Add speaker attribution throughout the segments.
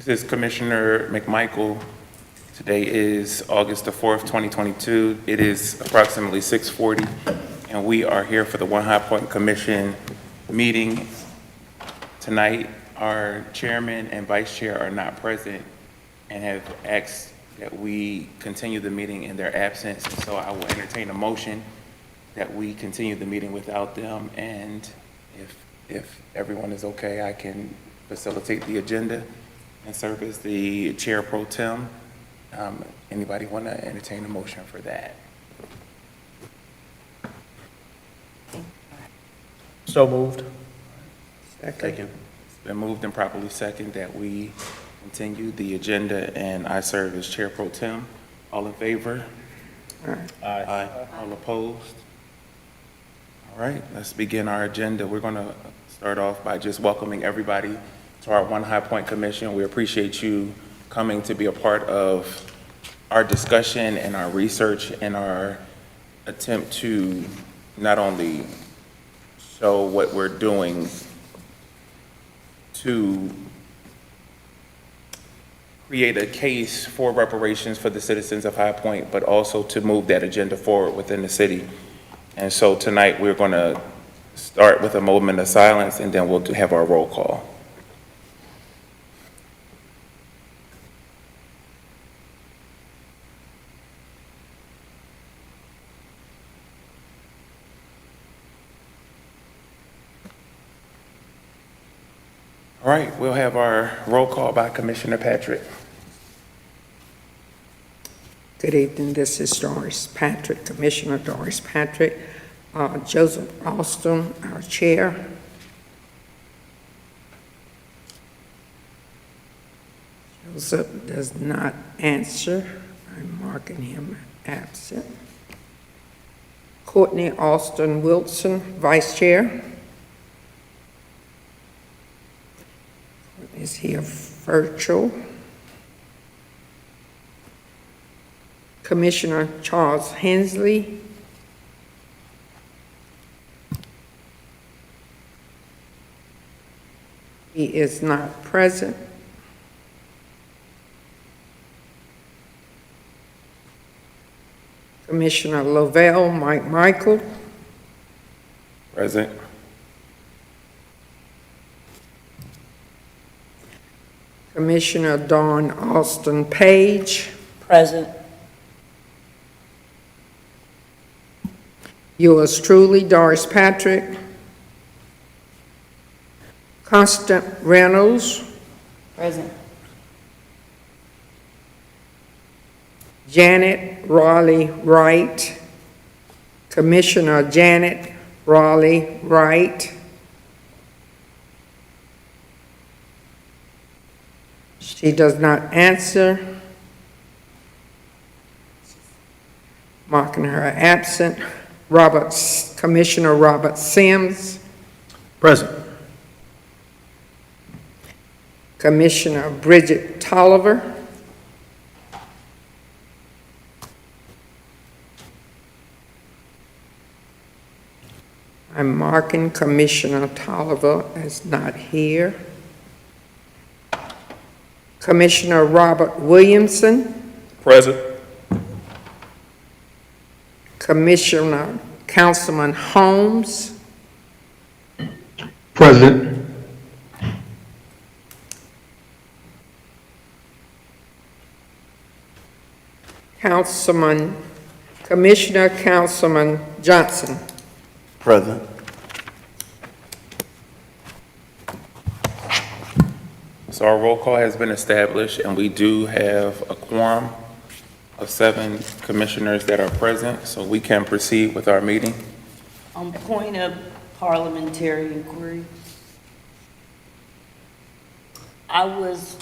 Speaker 1: This is Commissioner McMichael. Today is August the 4th, 2022. It is approximately 6:40, and we are here for the One High Point Commission meeting. Tonight, our chairman and vice chair are not present and have asked that we continue the meeting in their absence. So I will entertain a motion that we continue the meeting without them. And if everyone is okay, I can facilitate the agenda and serve as the chair pro tem. Anybody want to entertain a motion for that?
Speaker 2: So moved.
Speaker 1: Second. It's been moved and properly second that we continue the agenda, and I serve as chair pro tem. All in favor?
Speaker 2: Aye.
Speaker 1: All opposed? All right, let's begin our agenda. We're going to start off by just welcoming everybody to our One High Point Commission. We appreciate you coming to be a part of our discussion and our research and our attempt to not only show what we're doing to create a case for reparations for the citizens of High Point, but also to move that agenda forward within the city. And so tonight, we're going to start with a moment of silence, and then we'll have our roll call. All right, we'll have our roll call by Commissioner Patrick.
Speaker 3: Good evening, this is Doris Patrick, Commissioner Doris Patrick. Joseph Austin, our chair. Joseph does not answer. I'm marking him absent. Courtney Austin Wilson, vice chair. Is here virtual. Commissioner Charles Hensley. He is not present. Commissioner Lovell Mike Michael.
Speaker 1: Present.
Speaker 3: Commissioner Dawn Austin Page.
Speaker 4: Present.
Speaker 3: Yours truly, Doris Patrick. Constant Reynolds.
Speaker 4: Present.
Speaker 3: Janet Raleigh Wright. Commissioner Janet Raleigh Wright. She does not answer. Marking her absent. Commissioner Robert Sims.
Speaker 2: Present.
Speaker 3: Commissioner Bridget Tolliver. I'm marking Commissioner Tolliver as not here. Commissioner Robert Williamson.
Speaker 2: Present.
Speaker 3: Commissioner Councilman Holmes.
Speaker 5: President.
Speaker 3: Commissioner Councilman Johnson.
Speaker 5: Present.
Speaker 1: So our roll call has been established, and we do have a quorum of 7 commissioners that are present, so we can proceed with our meeting.
Speaker 4: On point of parliamentary inquiry, I was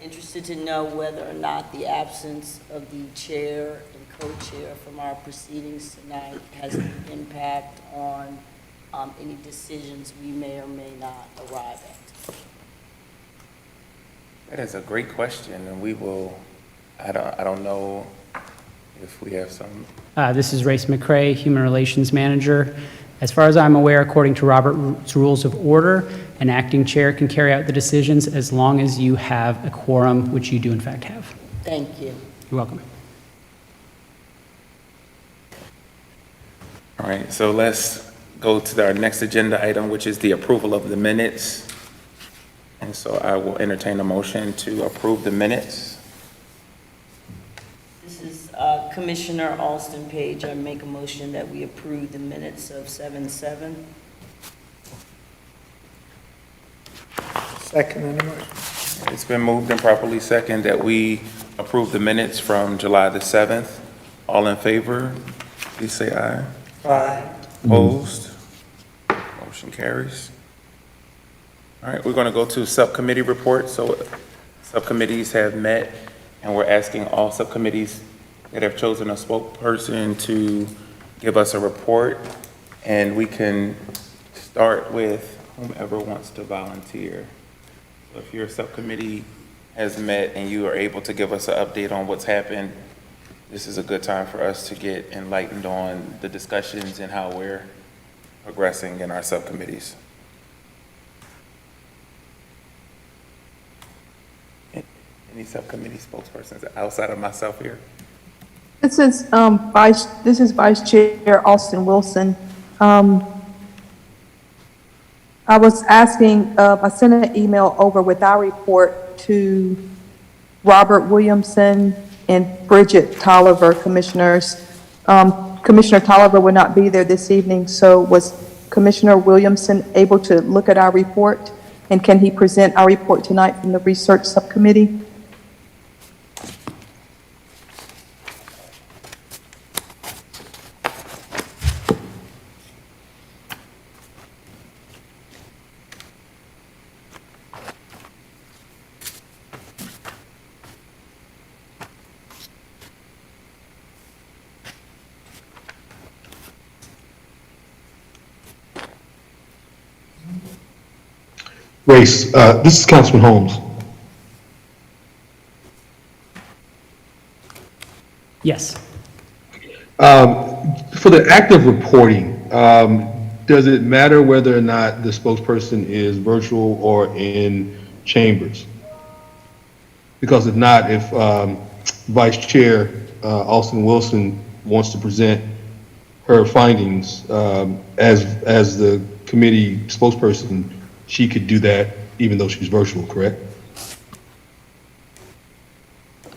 Speaker 4: interested to know whether or not the absence of the chair and co-chair from our proceedings tonight has an impact on any decisions we may or may not arrive at.
Speaker 1: That is a great question, and we will, I don't know if we have some.
Speaker 6: This is Race McCrae, Human Relations Manager.
Speaker 5: As far as I'm aware, according to Robert's Rules of Order, an acting chair can carry out the decisions as long as you have a quorum, which you do in fact have.
Speaker 4: Thank you.
Speaker 5: You're welcome.
Speaker 1: All right, so let's go to our next agenda item, which is the approval of the minutes. And so I will entertain a motion to approve the minutes.
Speaker 4: This is Commissioner Alston Page. I make a motion that we approve the minutes of 7/7.
Speaker 3: Second on the motion.
Speaker 1: It's been moved and properly second that we approve the minutes from July the 7th. All in favor, please say aye.
Speaker 3: Aye.
Speaker 1: Opposed? Motion carries. All right, we're going to go to subcommittee reports. So subcommittees have met, and we're asking all subcommittees that have chosen a spokesperson to give us a report, and we can start with whomever wants to volunteer. So if your subcommittee has met and you are able to give us an update on what's happened, this is a good time for us to get enlightened on the discussions and how we're progressing in our subcommittees. Any subcommittee spokespersons outside of myself here?
Speaker 6: This is Vice Chair Austin Wilson. I was asking, I sent an email over with our report to Robert Williamson and Bridget Tolliver, commissioners. Commissioner Tolliver will not be there this evening, so was Commissioner Williamson able to look at our report? And can he present our report tonight from the research subcommittee?
Speaker 7: Race, this is Councilman Holmes.
Speaker 5: Yes.
Speaker 7: For the active reporting, does it matter whether or not the spokesperson is virtual or in chambers? Because if not, if Vice Chair Austin Wilson wants to present her findings as the committee spokesperson, she could do that even though she's virtual, correct?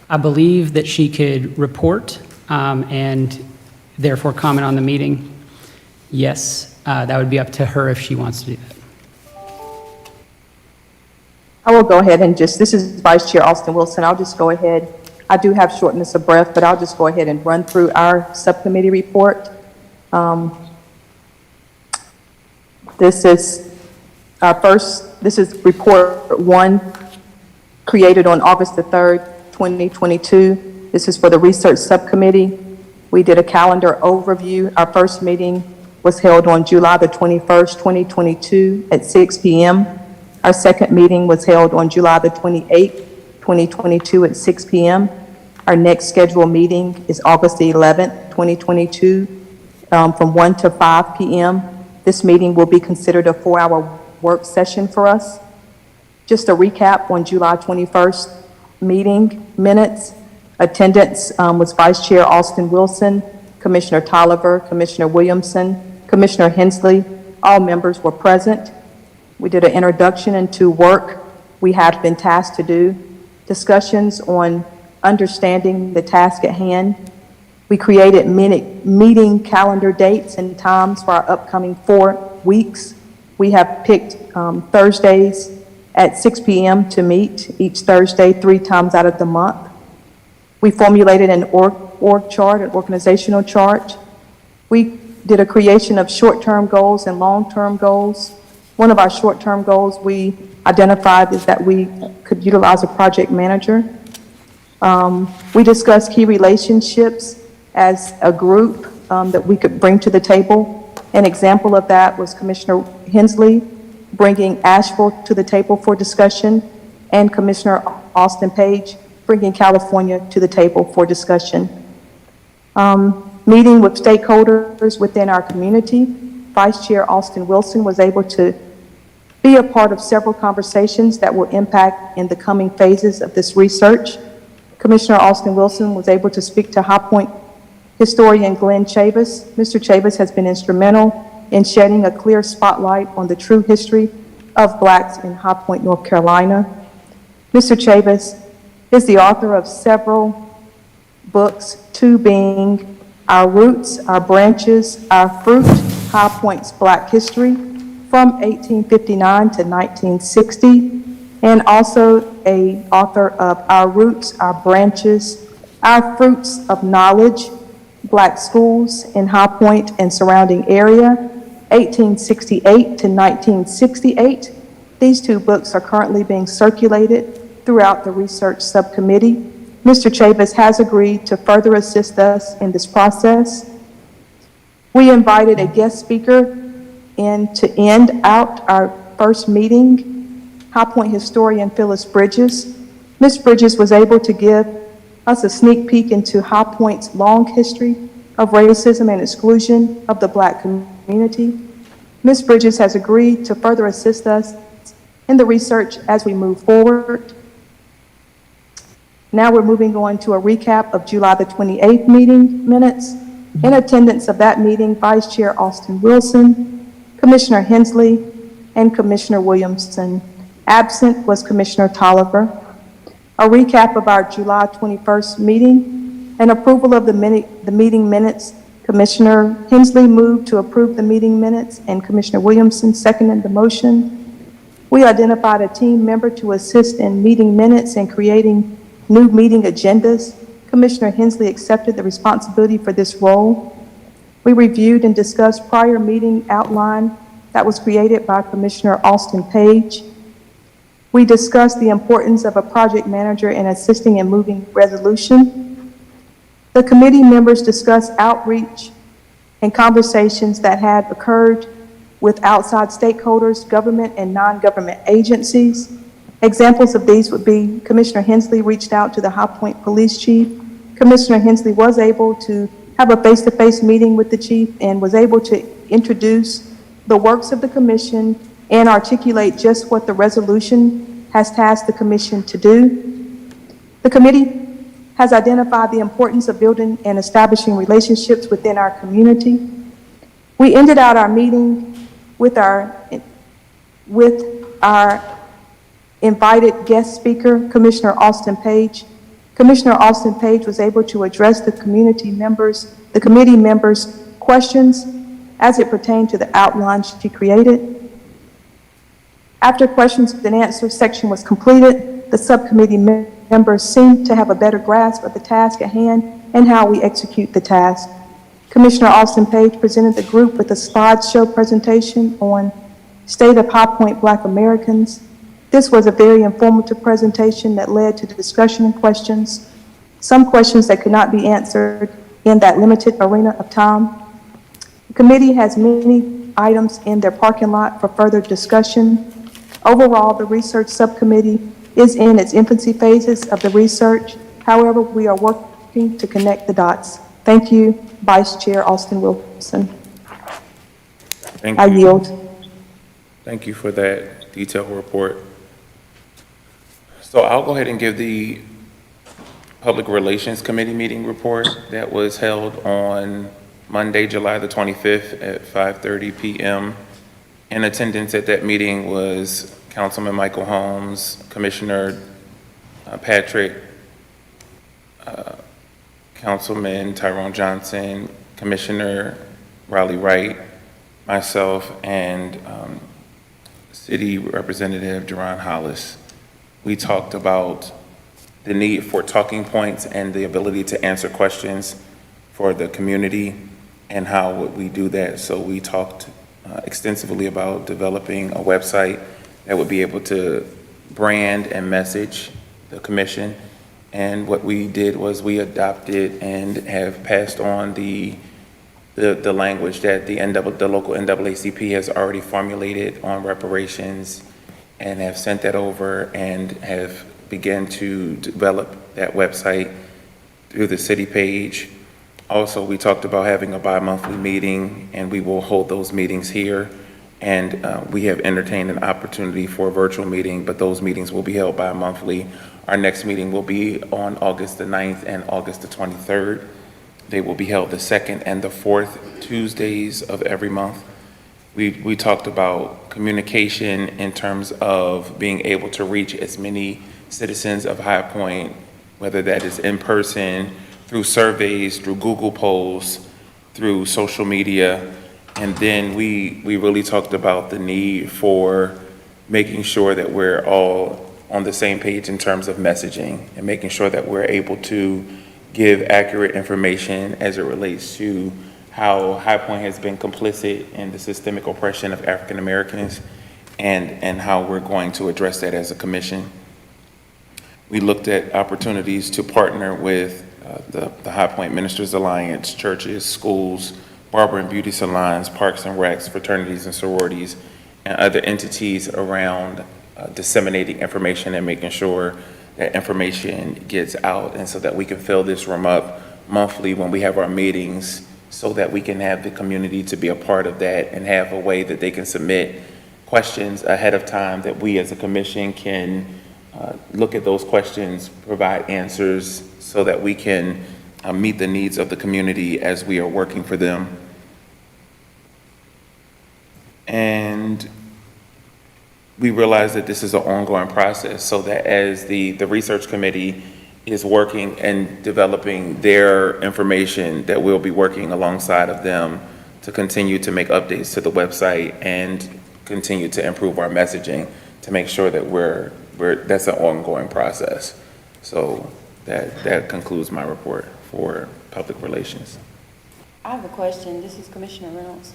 Speaker 5: I believe that she could report and therefore comment on the meeting. Yes, that would be up to her if she wants to do that.
Speaker 6: I will go ahead and this is Vice Chair Austin Wilson. I'll just go ahead. I do have shortness of breath, but I'll just go ahead and run through our subcommittee report. This is report 1, created on August the 3rd, 2022. This is for the research subcommittee. We did a calendar overview. Our first meeting was held on July the 21st, 2022 at 6 p.m. Our second meeting was held on July the 28th, 2022 at 6 p.m. Our next scheduled meeting is August the 11th, 2022 from 1 to 5 p.m. This meeting will be considered a 4-hour work session for us. Just a recap on July 21st meeting minutes. Attendance was Vice Chair Austin Wilson, Commissioner Tolliver, Commissioner Williamson, Commissioner Hensley. All members were present. We did an introduction into work we have been tasked to do, discussions on understanding the task at hand. We created meeting calendar dates and times for our upcoming 4 weeks. We have picked Thursdays at 6 p.m. to meet each Thursday 3 times out of the month. We formulated an org chart, an organizational chart. We did a creation of short-term goals and long-term goals. One of our short-term goals we identified is that we could utilize a project manager. We discussed key relationships as a group that we could bring to the table. An example of that was Commissioner Hensley bringing Asheville to the table for discussion, and Commissioner Austin Page bringing California to the table for discussion. Meeting with stakeholders within our community. Vice Chair Austin Wilson was able to be a part of several conversations that will impact in the coming phases of this research. Commissioner Austin Wilson was able to speak to High Point historian Glenn Chavis. Mr. Chavis has been instrumental in shedding a clear spotlight on the true history of Blacks in High Point, North Carolina. Mr. Chavis is the author of several books, two being Our Roots, Our Branches, Our Fruit, High Point's Black History from 1859 to 1960, and also an author of Our Roots, Our Branches, Our Fruits of Knowledge, Black Schools in High Point and surrounding area, 1868 to 1968. These two books are currently being circulated throughout the research subcommittee. Mr. Chavis has agreed to further assist us in this process. We invited a guest speaker in to end out our first meeting, High Point historian Phyllis Bridges. Ms. Bridges was able to give us a sneak peek into High Point's long history of racism and exclusion of the Black community. Ms. Bridges has agreed to further assist us in the research as we move forward. Now we're moving on to a recap of July the 28th meeting minutes. In attendance of that meeting, Vice Chair Austin Wilson, Commissioner Hensley, and Commissioner Williamson. Absent was Commissioner Tolliver. A recap of our July 21st meeting and approval of the meeting minutes. Commissioner Hensley moved to approve the meeting minutes and Commissioner Williamson seconded the motion. We identified a team member to assist in meeting minutes and creating new meeting agendas. Commissioner Hensley accepted the responsibility for this role. We reviewed and discussed prior meeting outline that was created by Commissioner Austin Page. We discussed the importance of a project manager in assisting in moving resolution. The committee members discussed outreach and conversations that had occurred with outside stakeholders, government and non-government agencies. Examples of these would be Commissioner Hensley reached out to the High Point Police Chief. Commissioner Hensley was able to have a face-to-face meeting with the chief and was able to introduce the works of the commission and articulate just what the resolution has tasked the commission to do. The committee has identified the importance of building and establishing relationships within our community. We ended out our meeting with our invited guest speaker, Commissioner Austin Page. Commissioner Austin Page was able to address the committee members' questions as it pertained to the outline she created. After questions and answers section was completed, the subcommittee members seemed to have a better grasp of the task at hand and how we execute the task. Commissioner Austin Page presented the group with a slideshow presentation on State of High Point Black Americans. This was a very informative presentation that led to the discussion and questions, some questions that could not be answered in that limited arena of time. The committee has many items in their parking lot for further discussion. Overall, the research subcommittee is in its infancy phases of the research. However, we are working to connect the dots. Thank you, Vice Chair Austin Wilson.
Speaker 1: Thank
Speaker 6: I
Speaker 1: you.
Speaker 6: yield.
Speaker 1: Thank you for that detailed report. So I'll go ahead and give the Public Relations Committee meeting report that was held on Monday, July the 25th at 5:30 p.m. In attendance at that meeting was Councilman Michael Holmes, Commissioner Patrick, Councilman Tyrone Johnson, Commissioner Raleigh Wright, myself, and City Representative Duron Hollis. We talked about the need for talking points and the ability to answer questions for the community and how would we do that. So we talked extensively about developing a website that would be able to brand and message the commission. And what we did was we adopted and have passed on the language that the local NAACP has already formulated on reparations, and have sent that over and have begun to develop that website through the city page. Also, we talked about having a bi-monthly meeting, and we will hold those meetings here. And we have entertained an opportunity for a virtual meeting, but those meetings will be held bi-monthly. Our next meeting will be on August the 9th and August the 23rd. They will be held the second and the fourth Tuesdays of every month. We talked about communication in terms of being able to reach as many citizens of High Point, whether that is in person, through surveys, through Google polls, through social media. And then we really talked about the need for making sure that we're all on the same page in terms of messaging and making sure that we're able to give accurate information as it relates to how High Point has been complicit in the systemic oppression of African Americans and how we're going to address that as a commission. We looked at opportunities to partner with the High Point Ministers Alliance, churches, schools, barber and beauty salons, parks and recs, fraternities and sororities, and other entities around disseminating information and making sure that information gets out, and so that we can fill this room up monthly when we have our meetings, so that we can have the community to be a part of that and have a way that they can submit questions ahead of time, that we as a commission can look at those questions, provide answers, so that we can meet the needs of the community as we are working for them. And we realize that this is an ongoing process, so that as the research committee is working and developing their information, that we'll be working alongside of them to continue to make updates to the website and continue to improve our messaging to make sure that that's an ongoing process. So that concludes my report for public relations.
Speaker 8: I have a question. This is Commissioner Reynolds.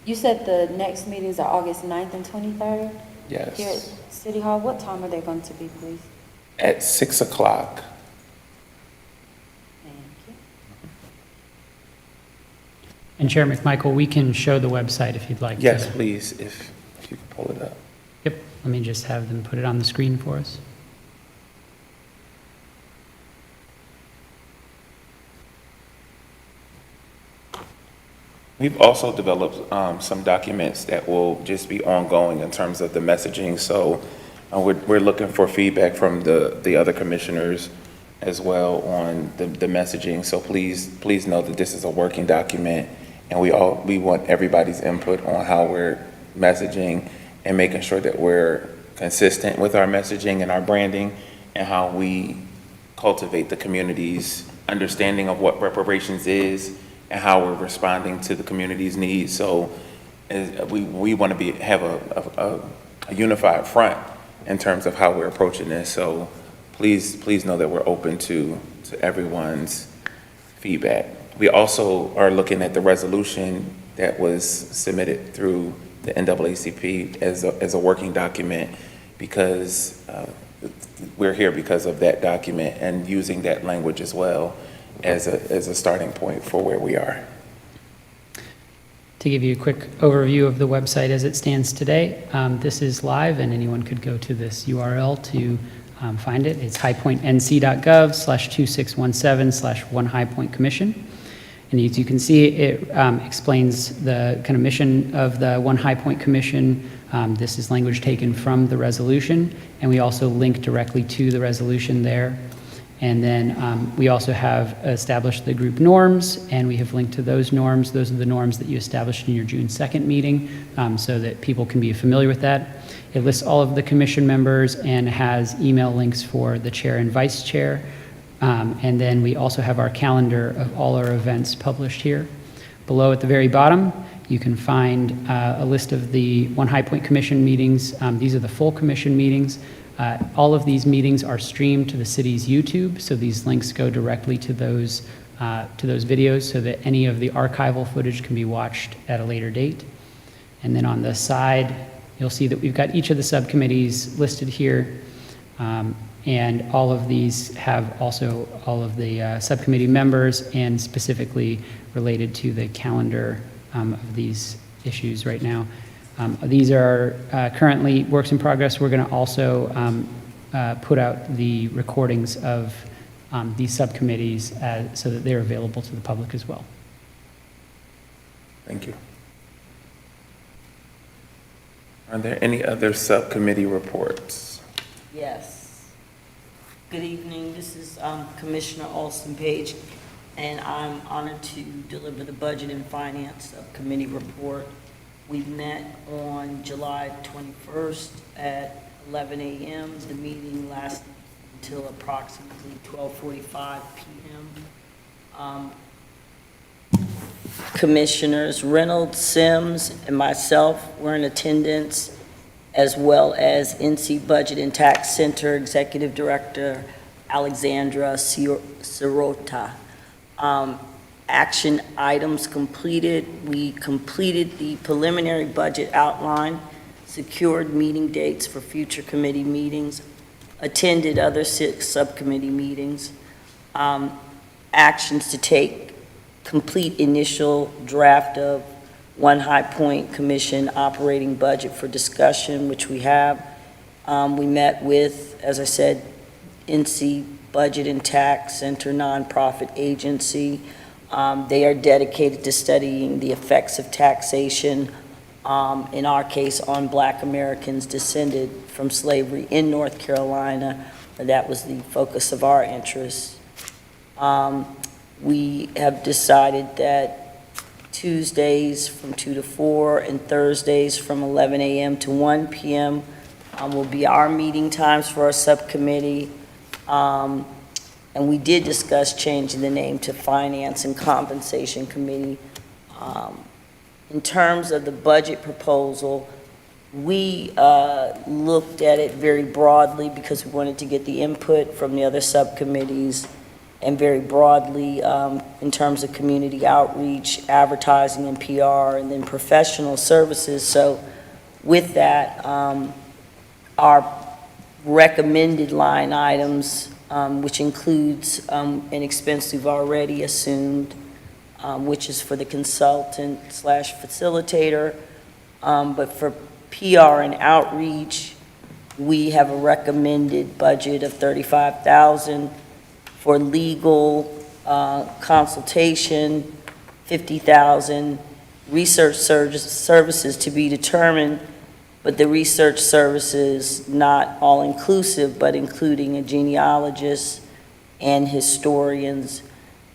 Speaker 8: You said the next meetings are August 9th and 23rd?
Speaker 1: Yes.
Speaker 8: Here at City Hall. What time are they going to be, please?
Speaker 1: At 6 o'clock.
Speaker 8: Thank you.
Speaker 5: And Chair McMichael, we can show the website if you'd like.
Speaker 1: Yes,
Speaker 5: to.
Speaker 1: please, if you could pull it up.
Speaker 5: Yep, let me just have them put it on the screen for us.
Speaker 1: We've also developed some documents that will just be ongoing in terms of the messaging. So we're looking for feedback from the other commissioners as well on the messaging. So please know that this is a working document, and we want everybody's input on how we're messaging and making sure that we're consistent with our messaging and our branding, and how we cultivate the community's understanding of what reparations is and how we're responding to the community's needs. So we want to have a unified front in terms of how we're approaching this. So please know that we're open to everyone's feedback. We also are looking at the resolution that was submitted through the NAACP as a working document, because we're here because of that document, and using that language as well as a starting point for where we are.
Speaker 5: To give you a quick overview of the website as it stands today, this is live, and anyone could go to this URL to find it. It's highpointnc.gov/2617/OneHighPointCommission. And as you can see, it explains the kind of mission of the One High Point Commission. This is language taken from the resolution, and we also link directly to the resolution there. And then we also have established the group norms, and we have linked to those norms. Those are the norms that you established in your June 2nd meeting, so that people can be familiar with that. It lists all of the commission members and has email links for the chair and vice chair. And then we also have our calendar of all our events published here. Below at the very bottom, you can find a list of the One High Point Commission meetings. These are the full commission meetings. All of these meetings are streamed to the city's YouTube, so these links go directly to those videos, so that any of the archival footage can be watched at a later date. And then on the side, you'll see that we've got each of the subcommittees listed here, and all of these have also all of the subcommittee members, and specifically related to the calendar of these issues right now. These are currently works in progress. We're going to also put out the recordings of these subcommittees so that they're available to the public as well.
Speaker 1: Thank you. Are there any other subcommittee reports?
Speaker 4: Yes. Good evening, this is Commissioner Alston Page, and I'm honored to deliver the Budget and Finance Subcommittee report. We met on July 21st at 11 a.m. The meeting lasted until approximately 12:45 p.m. Commissioners Reynolds, Sims, and myself were in attendance, as well as NC Budget and Tax Center Executive Director Alexandra Sirota. Action items completed. We completed the preliminary budget outline, secured meeting dates for future committee meetings, attended other 6 subcommittee meetings. Actions to take: complete initial draft of One High Point Commission operating budget for discussion, which we have. We met with, as I said, NC Budget and Tax Center nonprofit agency. They are dedicated to studying the effects of taxation, in our case, on Black Americans descended from slavery in North Carolina. That was the focus of our interest. We have decided that Tuesdays from 2 to 4 and Thursdays from 11 a.m. to 1 p.m. Will be our meeting times for our subcommittee. And we did discuss changing the name to Finance and Compensation Committee. In terms of the budget proposal, we looked at it very broadly because we wanted to get the input from the other subcommittees, and very broadly in terms of community outreach, advertising and PR, and then professional services. So with that, our recommended line items, which includes an expense we've already assumed, which is for the consultant/facilitator. But for PR and outreach, we have a recommended budget of $35,000. For legal consultation, $50,000. Research services to be determined, but the research services not all-inclusive, but including a genealogist and historians.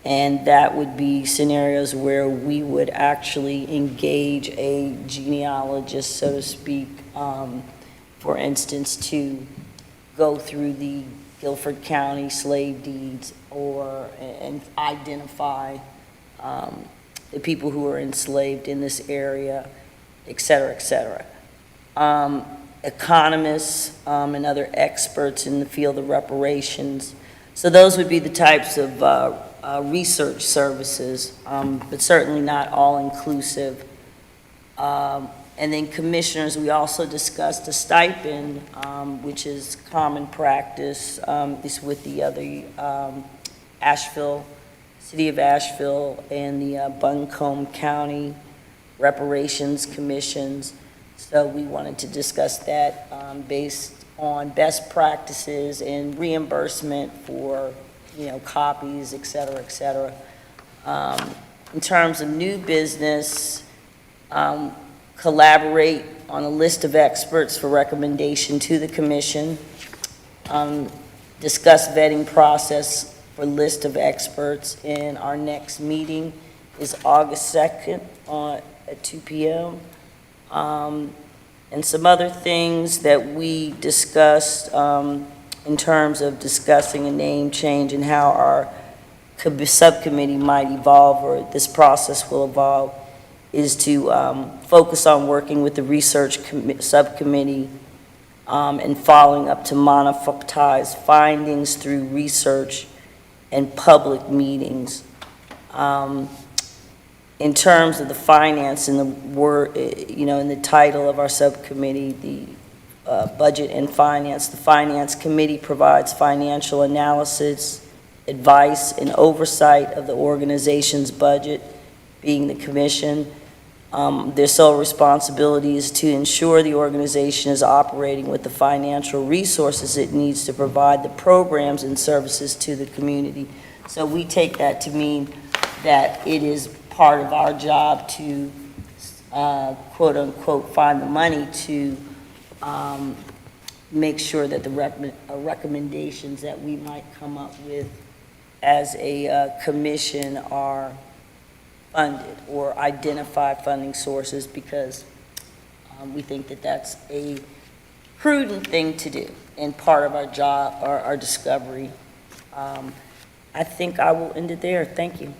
Speaker 4: And that would be scenarios where we would actually engage a genealogist, so to speak, for instance, to go through the Guilford County slave deeds and identify the people who were enslaved in this area, et cetera, et cetera. Economists and other experts in the field of reparations. So those would be the types of research services, but certainly not all-inclusive. And then commissioners, we also discussed a stipend, which is common practice, is with the other Asheville, City of Asheville, and the Buncombe County Reparations Commissions. So we wanted to discuss that based on best practices and reimbursement for, copies, et cetera, et cetera. In terms of new business, collaborate on a list of experts for recommendation to the commission. Discuss vetting process for list of experts, and our next meeting is August 2nd at 2 p.m. And some other things that we discussed in terms of discussing a name change and how our subcommittee might evolve, or this process will evolve, is to focus on working with the research subcommittee and following up to monetize findings through research and public meetings. In terms of the finance and the word, in the title of our subcommittee, the budget and finance, the finance committee provides financial analysis, advice, and oversight of the organization's budget, being the commission. Their sole responsibility is to ensure the organization is operating with the financial resources it needs to provide the programs and services to the community. So we take that to mean that it is part of our job to, quote unquote, find the money to make sure that the recommendations that we might come up with as a commission are funded or identify funding sources, because we think that that's a prudent thing to do and part of our job, our discovery. I think I will end it there. Thank you.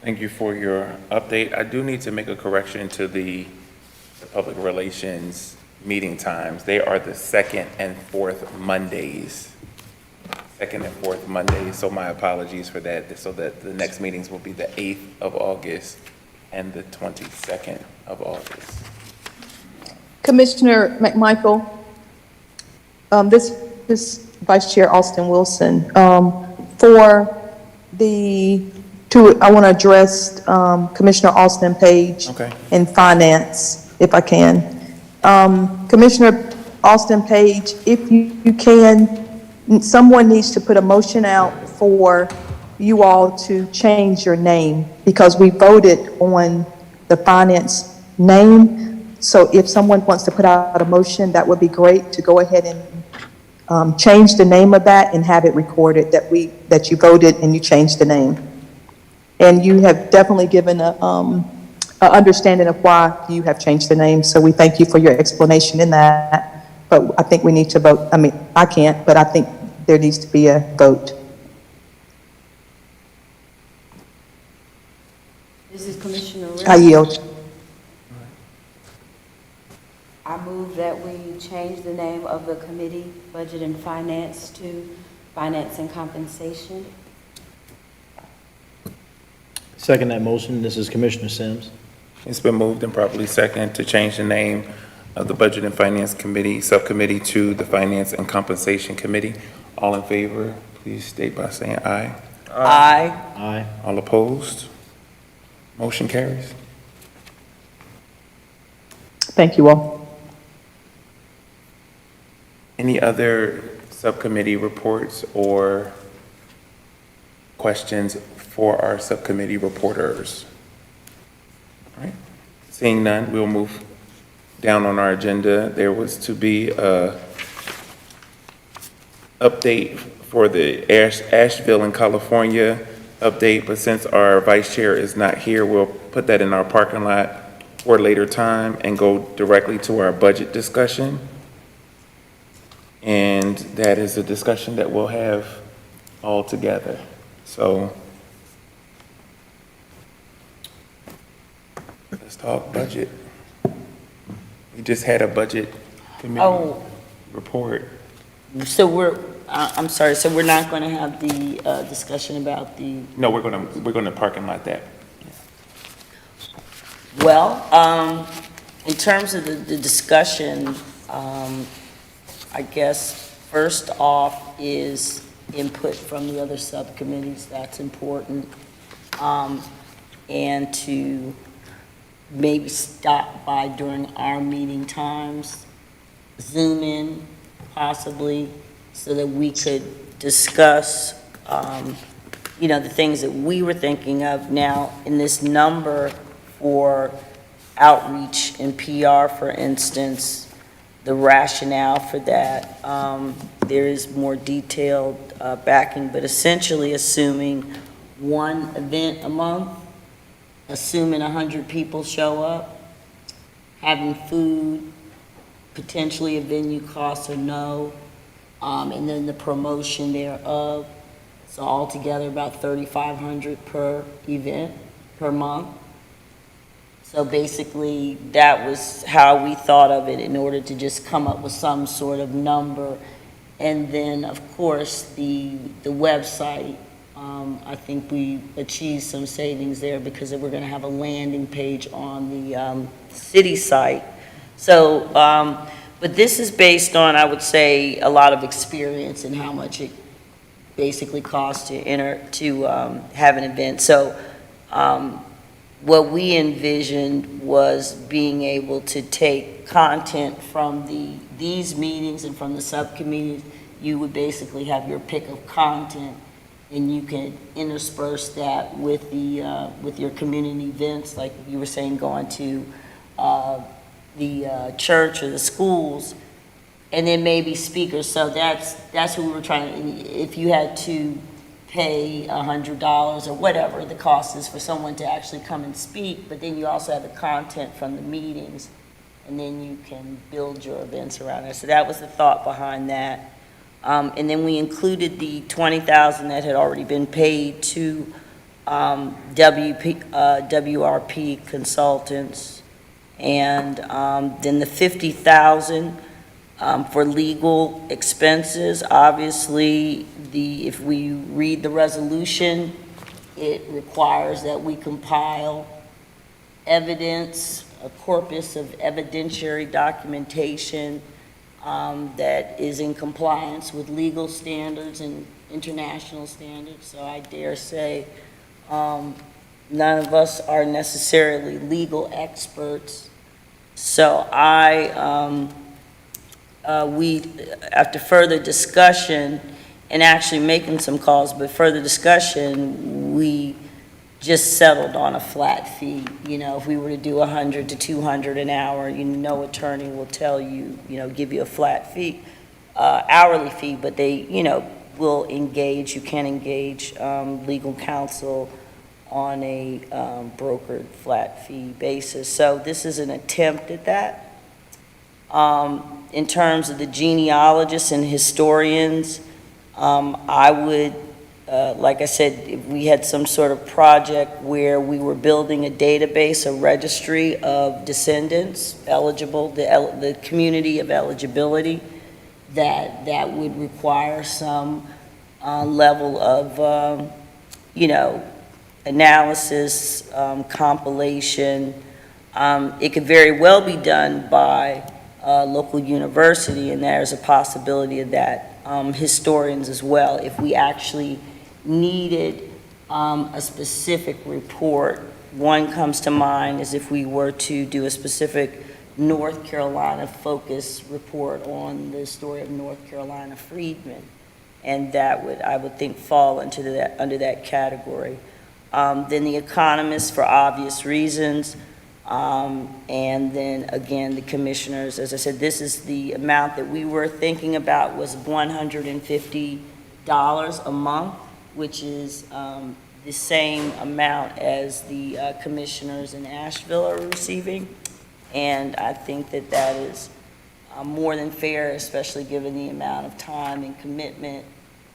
Speaker 1: Thank you for your update. I do need to make a correction to the public relations meeting times. They are the second and fourth Mondays. Second and fourth Mondays, so my apologies for that. So that the next meetings will be the 8th of August and the 22nd of August.
Speaker 6: Commissioner McMichael, this is Vice Chair Austin Wilson. I want to address Commissioner Austin Page
Speaker 1: Okay.
Speaker 6: in finance, if I can. Commissioner Austin Page, if you can, someone needs to put a motion out for you all to change your name, because we voted on the finance name. So if someone wants to put out a motion, that would be great, to go ahead and change the name of that and have it recorded that you voted and you changed the name. And you have definitely given a understanding of why you have changed the name, so we thank you for your explanation in that. But I think we need to vote. I mean, I can't, but I think there needs to be a vote.
Speaker 8: This is Commissioner
Speaker 6: I
Speaker 8: Reynolds.
Speaker 6: yield.
Speaker 8: I move that we change the name of the committee, Budget and Finance, to Finance and Compensation.
Speaker 2: Second that motion. This is Commissioner Sims.
Speaker 1: It's been moved and properly seconded to change the name of the Budget and Finance Committee, Subcommittee, to the Finance and Compensation Committee. All in favor, please state by saying aye.
Speaker 4: Aye.
Speaker 2: Aye.
Speaker 1: All opposed? Motion carries.
Speaker 6: Thank you all.
Speaker 1: Any other subcommittee reports or questions for our subcommittee reporters? All right. Seeing none, we'll move down on our agenda. There was to be a update for the Asheville in California update, but since our vice chair is not here, we'll put that in our parking lot for a later time and go directly to our budget discussion. And that is a discussion that we'll have all together. So let's talk budget. We just had a budget committee report.
Speaker 4: So I'm sorry, so we're not going to have the discussion about the,
Speaker 1: No, we're gonna parking lot that.
Speaker 4: well, in terms of the discussion, I guess first off is input from the other subcommittees. That's important. And to maybe stop by during our meeting times, Zoom in possibly, so that we could discuss, the things that we were thinking of. Now, in this number for outreach and PR, for instance, the rationale for that, there is more detailed backing, but essentially assuming one event a month, assuming 100 people show up, having food, potentially a venue cost or no, and then the promotion thereof. So altogether about $3,500 per event per month. So basically, that was how we thought of it in order to just come up with some sort of number. And then, of course, the website, I think we achieved some savings there because we're going to have a landing page on the city site. So, but this is based on, I would say, a lot of experience and how much it basically costs to have an event. So, what we envisioned was being able to take content from these meetings and from the subcommittees. You would basically have your pick of content, and you can intersperse that with with your community events, like you were saying, going to the church or the schools, and then maybe speakers. So that's what we were trying to, if you had to pay $100 or whatever the cost is for someone to actually come and speak, but then you also have the content from the meetings, and then you can build your events around it. So that was the thought behind that. And then we included the $20,000 that had already been paid to WRP Consultants, and then the $50,000 for legal expenses. Obviously, if we read the resolution, it requires that we compile evidence, a corpus of evidentiary documentation that is in compliance with legal standards and international standards. So I dare say none of us are necessarily legal experts. So we, after further discussion and actually making some calls, but further discussion, we just settled on a flat fee. You know, if we were to do 100 to 200 an hour, no attorney will tell you, give you a flat fee, hourly fee, but they, will engage, you can engage legal counsel on a brokered flat fee basis. So this is an attempt at that. In terms of the genealogists and historians, I would, like I said, if we had some sort of project where we were building a database, a registry of descendants eligible, the community of eligibility, that would require some level of, analysis, compilation. It could very well be done by local university, and there's a possibility of that. Historians as well, if we actually needed a specific report. One comes to mind is if we were to do a specific North Carolina focus report on the story of North Carolina freedmen, and that would, I would think, fall into that, under that category. Then the economists, for obvious reasons. And then again, the commissioners, as I said, this is the amount that we were thinking about was $150 a month, which is the same amount as the commissioners in Asheville are receiving. And I think that that is more than fair, especially given the amount of time and commitment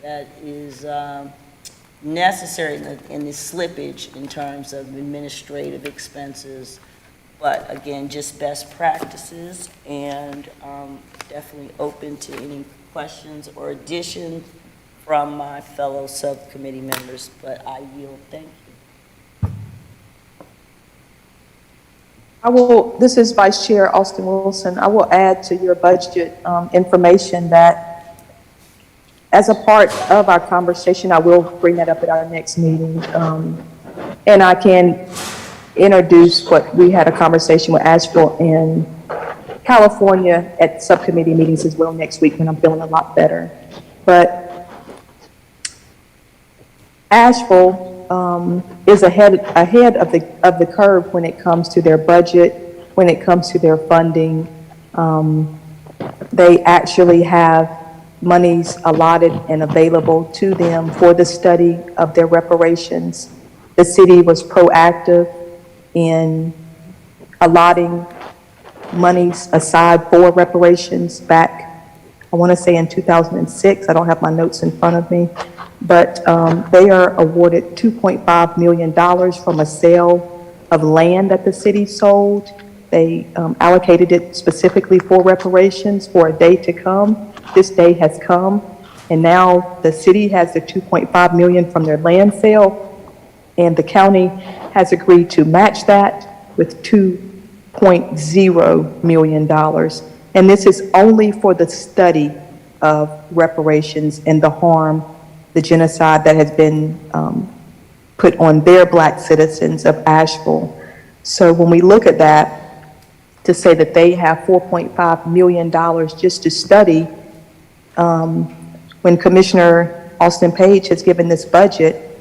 Speaker 4: that is necessary in the slippage in terms of administrative expenses. But again, just best practices, and definitely open to any questions or additions from my fellow subcommittee members, but I yield. Thank you.
Speaker 6: This is Vice Chair Austin Wilson. I will add to your budget information that as a part of our conversation, I will bring that up at our next meeting. And I can introduce what we had a conversation with Asheville and California at subcommittee meetings as well next week when I'm feeling a lot better. But Asheville is ahead of the curve when it comes to their budget, when it comes to their funding. They actually have monies allotted and available to them for the study of their reparations. The city was proactive in allotting monies aside for reparations back, I want to say in 2006. I don't have my notes in front of me, but they are awarded $2.5 million from a sale of land that the city sold. They allocated it specifically for reparations for a day to come. This day has come, and now the city has the $2.5 million from their land sale, and the county has agreed to match that with $2.0 million. And this is only for the study of reparations and the harm, the genocide that has been put on their Black citizens of Asheville. So when we look at that, to say that they have $4.5 million just to study, when Commissioner Austin Page has given this budget,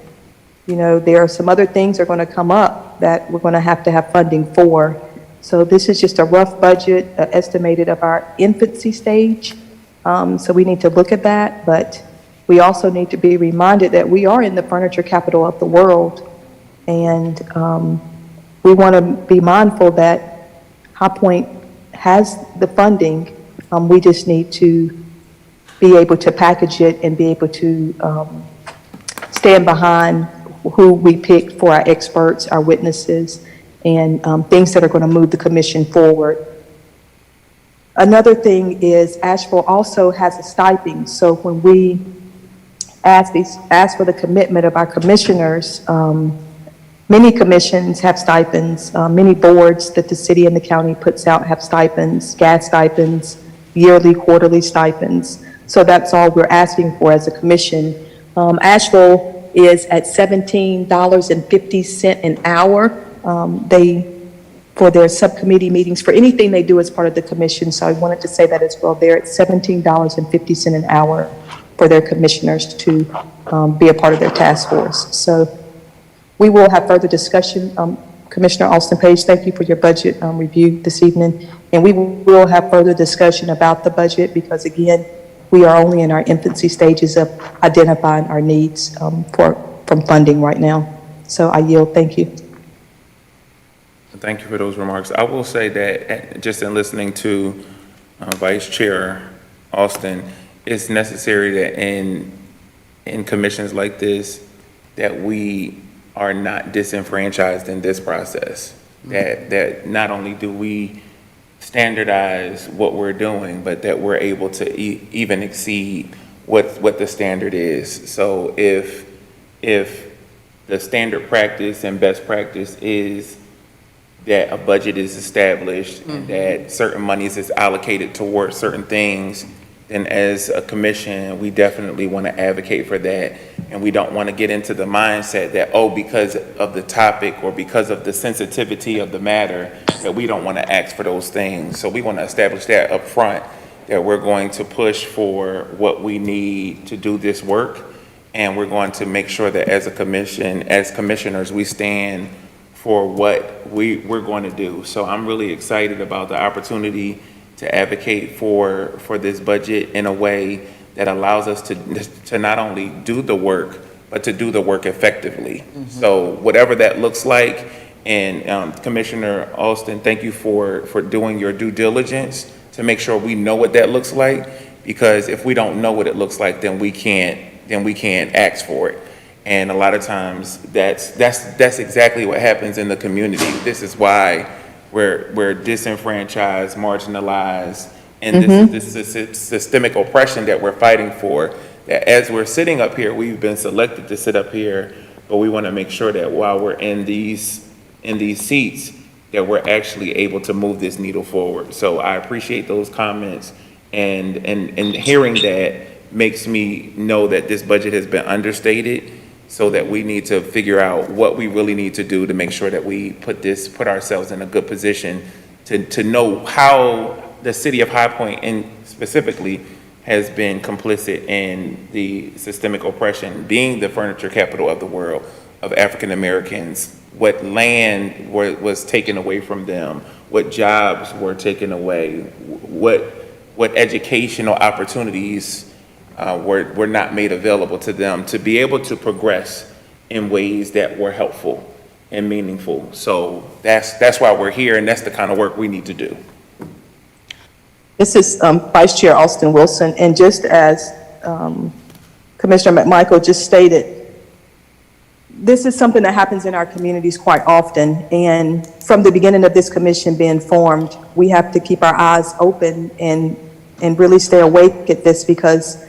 Speaker 6: you know, there are some other things that are going to come up that we're going to have funding for. So this is just a rough budget estimated of our infancy stage. So we need to look at that, but we also need to be reminded that we are in the furniture capital of the world. And we want to be mindful that High Point has the funding. We just need to be able to package it and be able to stand behind who we pick for our experts, our witnesses, and things that are going to move the commission forward. Another thing is Asheville also has a stipend. So when we ask for the commitment of our commissioners, many commissions have stipends, many boards that the city and the county puts out have stipends, gas stipends, yearly, quarterly stipends. So that's all we're asking for as a commission. Asheville is at $17.50 an hour. For their subcommittee meetings, for anything they do as part of the commission. So I wanted to say that as well. They're at $17.50 an hour for their commissioners to be a part of their task force. So we will have further discussion. Commissioner Austin Page, thank you for your budget review this evening. And we will have further discussion about the budget because again, we are only in our infancy stages of identifying our needs from funding right now. So I yield, thank you.
Speaker 1: Thank you for those remarks. I will say that just in listening to Vice Chair Austin, it's necessary that in commissions like this, that we are not disenfranchised in this process. That not only do we standardize what we're doing, but that we're able to even exceed what the standard is. So if the standard practice and best practice is that a budget is established and that certain monies is allocated towards certain things, then as a commission, we definitely want to advocate for that. And we don't want to get into the mindset that, oh, because of the topic or because of the sensitivity of the matter, that we don't want to ask for those things. So we want to establish that up front, that we're going to push for what we need to do this work. And we're going to make sure that as a commission, as commissioners, we stand for what we're going to do. So I'm really excited about the opportunity to advocate for this budget in a way that allows us to not only do the work, but to do the work effectively. So whatever that looks like, and Commissioner Austin, thank you for doing your due diligence to make sure we know what that looks like, because if we don't know what it looks like, then we can't ask for it. And a lot of times that's exactly what happens in the community. This is why we're disenfranchised, marginalized, and this systemic oppression that we're fighting for. That as we're sitting up here, we've been selected to sit up here, but we want to make sure that while we're in these seats, that we're actually able to move this needle forward. So I appreciate those comments, and hearing that makes me know that this budget has been understated, so that we need to figure out what we really need to do to make sure that we put ourselves in a good position to know how the city of High Point specifically has been complicit in the systemic oppression, being the furniture capital of the world of African Americans, what land was taken away from them, what jobs were taken away, what educational opportunities were not made available to them to be able to progress in ways that were helpful and meaningful. So that's why we're here, and that's the kind of work we need to do.
Speaker 6: This is Vice Chair Austin Wilson, and just as Commissioner McMichael just stated, this is something that happens in our communities quite often, and from the beginning of this commission being formed, we have to keep our eyes open and really stay awake at this, because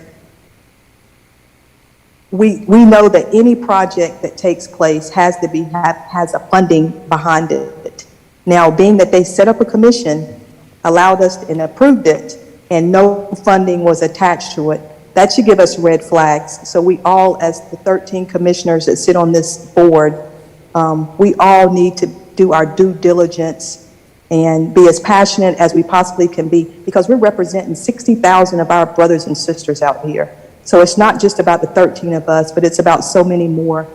Speaker 6: we know that any project that takes place has a funding behind it. Now, being that they set up a commission, allowed us and approved it, and no funding was attached to it, that should give us red flags. So we all, as the 13 commissioners that sit on this board, we all need to do our due diligence and be as passionate as we possibly can be, because we're representing 60,000 of our brothers and sisters out here. So it's not just about the 13 of us, but it's about so many more,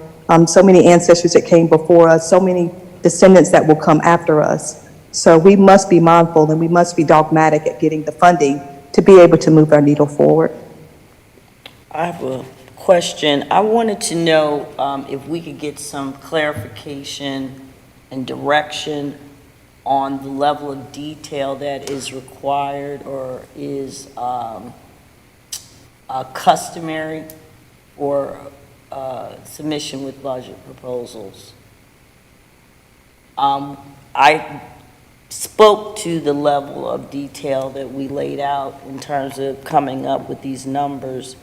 Speaker 6: so many ancestors that came before us, so many descendants that will come after us. So we must be mindful and we must be dogmatic at getting the funding to be able to move our needle forward.
Speaker 4: I have a question. I wanted to know if we could get some clarification and direction on the level of detail that is required or is customary for submission with budget proposals. I spoke to the level of detail that we laid out in terms of coming up with these numbers,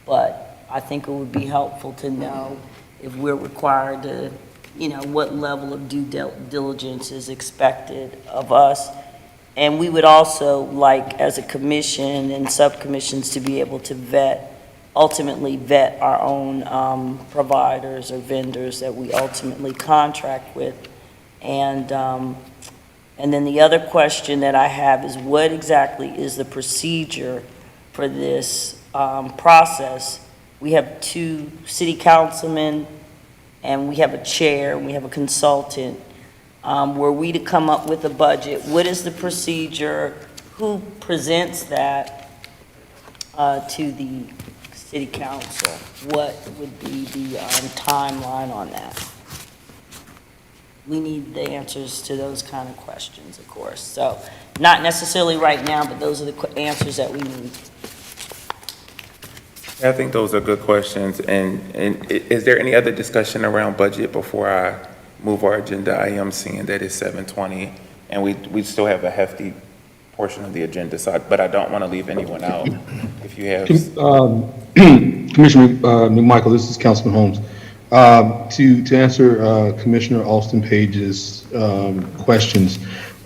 Speaker 4: but I think it would be helpful to know if we're required to, what level of due diligence is expected of us. And we would also like, as a commission and subcommissions, to be able to ultimately vet our own providers or vendors that we ultimately contract with. And then the other question that I have is, what exactly is the procedure for this process? We have 2 city councilmen, and we have a chair, and we have a consultant. Were we to come up with a budget, what is the procedure? Who presents that to the city council? What would be the timeline on that? We need the answers to those kind of questions, of course. So, not necessarily right now, but those are the answers that we need.
Speaker 1: I think those are good questions. And is there any other discussion around budget before I move our agenda? I am seeing that it's 7:20, and we still have a hefty portion of the agenda, but I don't want to leave anyone out. If you have...
Speaker 7: Commissioner Michael, this is Councilman Holmes. To answer Commissioner Alston Page's questions,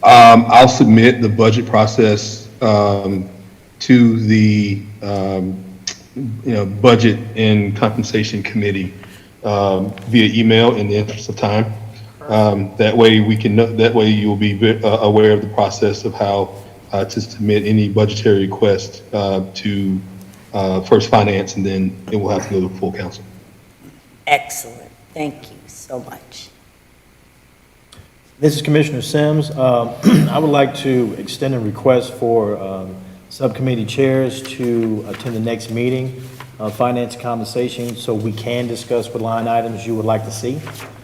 Speaker 7: I'll submit the budget process to the Budget and Compensation Committee via email in the interest of time. That way we can that way you'll be aware of the process of how to submit any budgetary request to first finance, and then it will have to go to full council.
Speaker 4: Excellent. Thank you so much.
Speaker 2: This is Commissioner Sims. I would like to extend a request for subcommittee chairs to attend the next meeting of Finance and Compensation so we can discuss what line items you would like to see.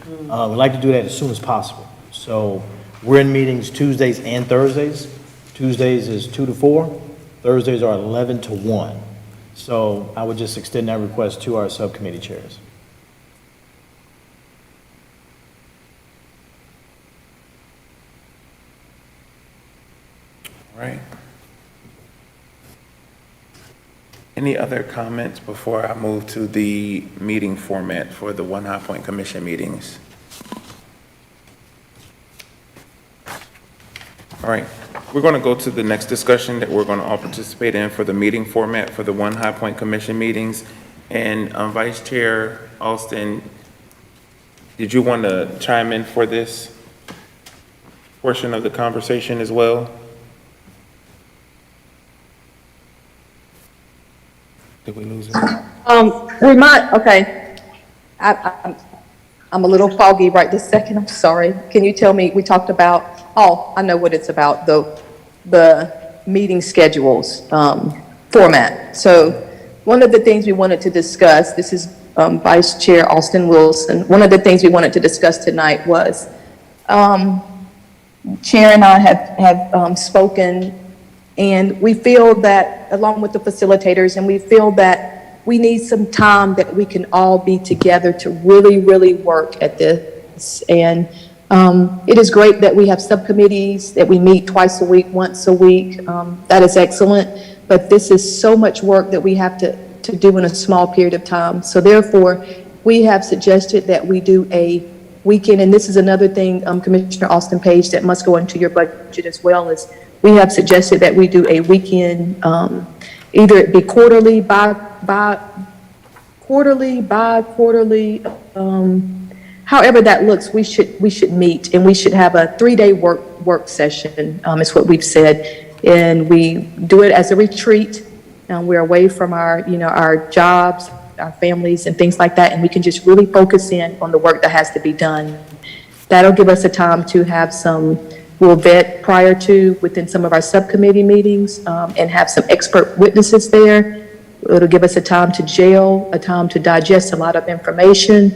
Speaker 2: We'd like to do that as soon as possible. So we're in meetings Tuesdays and Thursdays. Tuesdays is 2 to 4. Thursdays are 11 to 1. So I would just extend that request to our subcommittee chairs.
Speaker 1: Right. Any other comments before I move to the meeting format for the One High Point Commission meetings? All right, we're going to go to the next discussion that we're going to all participate in for the meeting format for the One High Point Commission meetings. And Vice Chair Alston, did you want to chime in for this portion of the conversation as well? Did we lose it?
Speaker 6: We might, okay. I'm a little foggy right this second, I'm sorry. Can you tell me, we talked about, I know what it's about, the meeting schedules format. So one of the things we wanted to discuss, this is Vice Chair Alston Wilson, one of the things we wanted to discuss tonight was, Chair and I have spoken, and we feel that, along with the facilitators, and we feel that we need some time that we can all be together to really, really work at this. And it is great that we have subcommittees, that we meet twice a week, once a week. That is excellent. But this is so much work that we have to do in a small period of time. So therefore, we have suggested that we do a weekend, and this is another thing, Commissioner Alston Page, that must go into your budget as well, is we have suggested that we do a weekend either it be quarterly, bi-quarterly, however that looks, we should meet, and we should have a 3-day work session, is what we've said. And we do it as a retreat. We're away from our jobs, our families, and things like that, and we can just really focus in on the work that has to be done. That'll give us a time to have we'll vet prior to, within some of our subcommittee meetings, and have some expert witnesses there. It'll give us a time to gel, a time to digest a lot of information.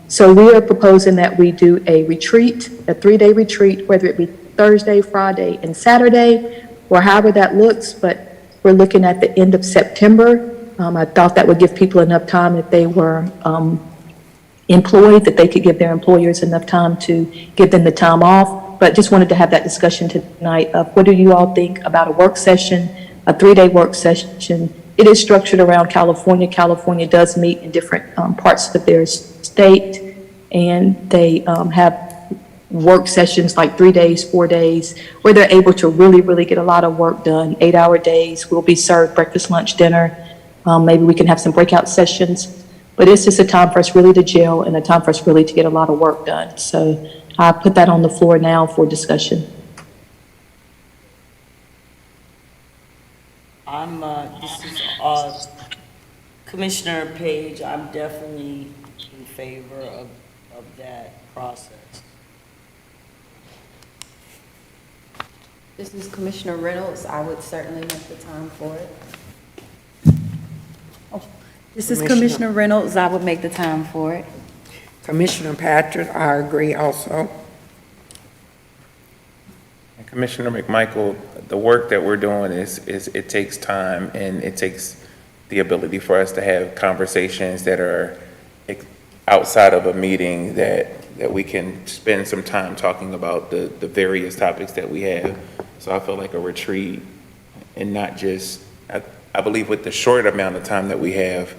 Speaker 6: So we are proposing that we do a retreat, a 3-day retreat, whether it be Thursday, Friday, and Saturday, or however that looks, but we're looking at the end of September. I thought that would give people enough time if they were employed, that they could give their employers enough time to give them the time off. But just wanted to have that discussion tonight of what do you all think about a work session, a 3-day work session. It is structured around California. California does meet in different parts of their state, and they have work sessions like 3 days, 4 days, where they're able to really get a lot of work done. 8-hour days, we'll be served breakfast, lunch, dinner. Maybe we can have some breakout sessions. But it's just a time for us really to gel and a time for us really to get a lot of work done. So I put that on the floor now for discussion.
Speaker 4: This is Commissioner Page, I'm definitely in favor of that process.
Speaker 8: This is Commissioner Reynolds. I would certainly make the time for it. This is Commissioner Reynolds. I would make the time for it.
Speaker 3: Commissioner Patrick, I agree also.
Speaker 1: And Commissioner McMichael, the work that we're doing is it takes time, and it takes the ability for us to have conversations that are outside of a meeting, that we can spend some time talking about the various topics that we have. So I feel like a retreat, and not just, I believe with the short amount of time that we have,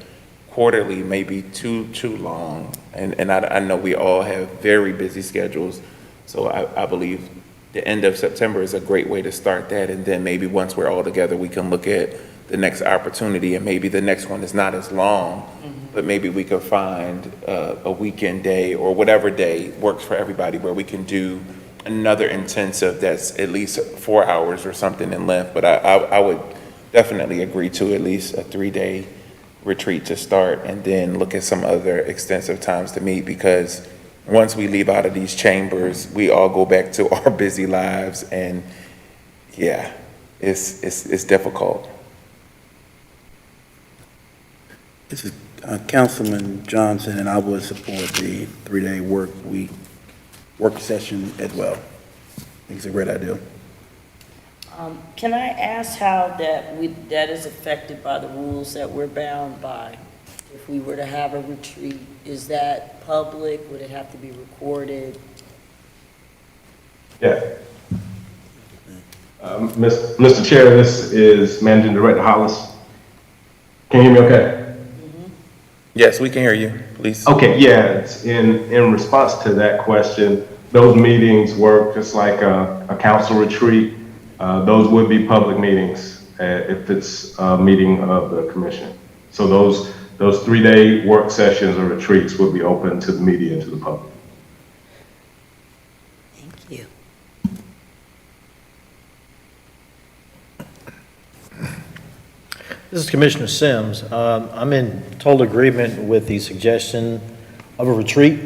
Speaker 1: quarterly may be too long. And I know we all have very busy schedules. So I believe the end of September is a great way to start that. And then maybe once we're all together, we can look at the next opportunity, and maybe the next one is not as long, but maybe we could find a weekend day or whatever day works for everybody, where we can do another intensive that's at least 4 hours or something in length. But I would definitely agree to at least a 3-day retreat to start, and then look at some other extensive times to meet, because once we leave out of these chambers, we all go back to our busy lives, and yeah, it's difficult.
Speaker 9: This is Councilman Johnson, and I would support the 3-day work session as well. I think it's a great idea.
Speaker 4: Can I ask how that is affected by the rules that we're bound by? If we were to have a retreat, is that public? Would it have to be recorded?
Speaker 10: Yeah. Mr. Chair, this is Managing Director Hollis. Can you hear me okay?
Speaker 1: Yes, we can hear you, please.
Speaker 10: Okay, yeah, it's in response to that question, those meetings work just like a council retreat. Those would be public meetings if it's a meeting of the commission. So those 3-day work sessions or retreats would be open to the media and to the public.
Speaker 4: Thank you.
Speaker 2: This is Commissioner Sims. I'm in total agreement with the suggestion of a retreat.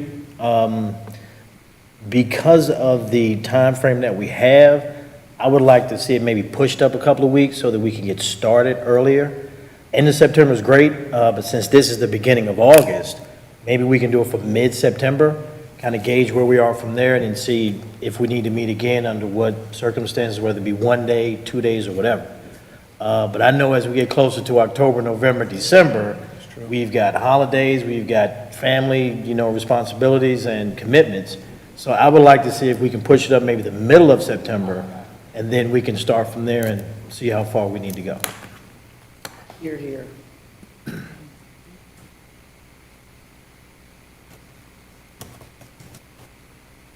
Speaker 2: Because of the time frame that we have, I would like to see it maybe pushed up a couple of weeks so that we can get started earlier. End of September is great, but since this is the beginning of August, maybe we can do it for mid-September, kind of gauge where we are from there, and then see if we need to meet again under what circumstances, whether it be 1 day, 2 days, or whatever. But I know as we get closer to October, November, December, we've got holidays, we've got family, responsibilities and commitments. So I would like to see if we can push it up maybe the middle of September, and then we can start from there and see how far we need to go.
Speaker 4: You're here.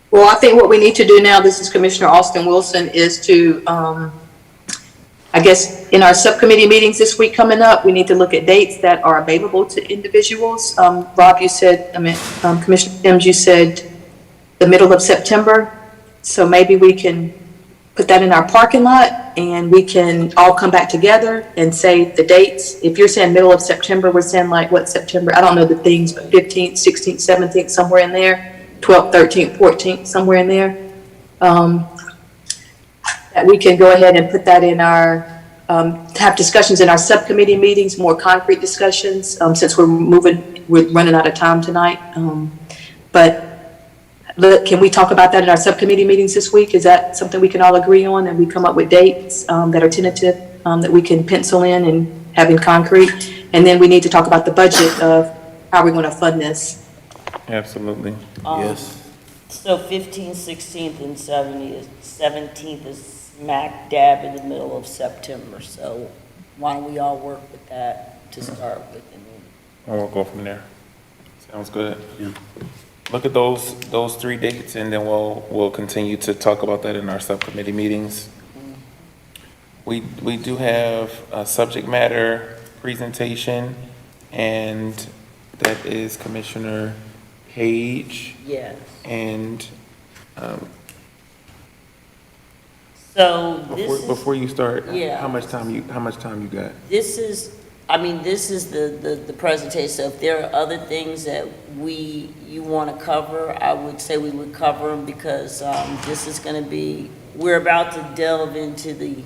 Speaker 6: Well, I think what we need to do now, this is Commissioner Austin Wilson, is to I guess in our subcommittee meetings this week coming up, we need to look at dates that are available to individuals. Rob, you said, Commissioner Sims, you said the middle of September. So maybe we can put that in our parking lot and we can all come back together and say the dates. If you're saying middle of September, we're saying like what September? I don't know the things, but 15th, 16th, 17th, somewhere in there, 12th, 13th, 14th, somewhere in there. That we can go ahead and put that in our, have discussions in our subcommittee meetings, more concrete discussions, since we're running out of time tonight. But look, can we talk about that in our subcommittee meetings this week? Is that something we can all agree on, and we come up with dates that are tentative, that we can pencil in and have in concrete? And then we need to talk about the budget of how we're going to fund this.
Speaker 1: Absolutely.
Speaker 9: Yes.
Speaker 4: So 15th, 16th, and 17th is smack dab in the middle of September. So why don't we all work with that to start with? And
Speaker 1: We'll go from there. Sounds good.
Speaker 9: Yeah.
Speaker 1: Look at those 3 dates, and then we'll continue to talk about that in our subcommittee meetings. We do have a subject matter presentation, and that is Commissioner Page.
Speaker 4: yes.
Speaker 1: And
Speaker 4: So this is.
Speaker 1: before you start,
Speaker 4: Yeah.
Speaker 1: how much time you got?
Speaker 4: This is, I mean, this is the presentation. So if there are other things that you want to cover, I would say we would cover them, because this is going to be, we're about to delve into the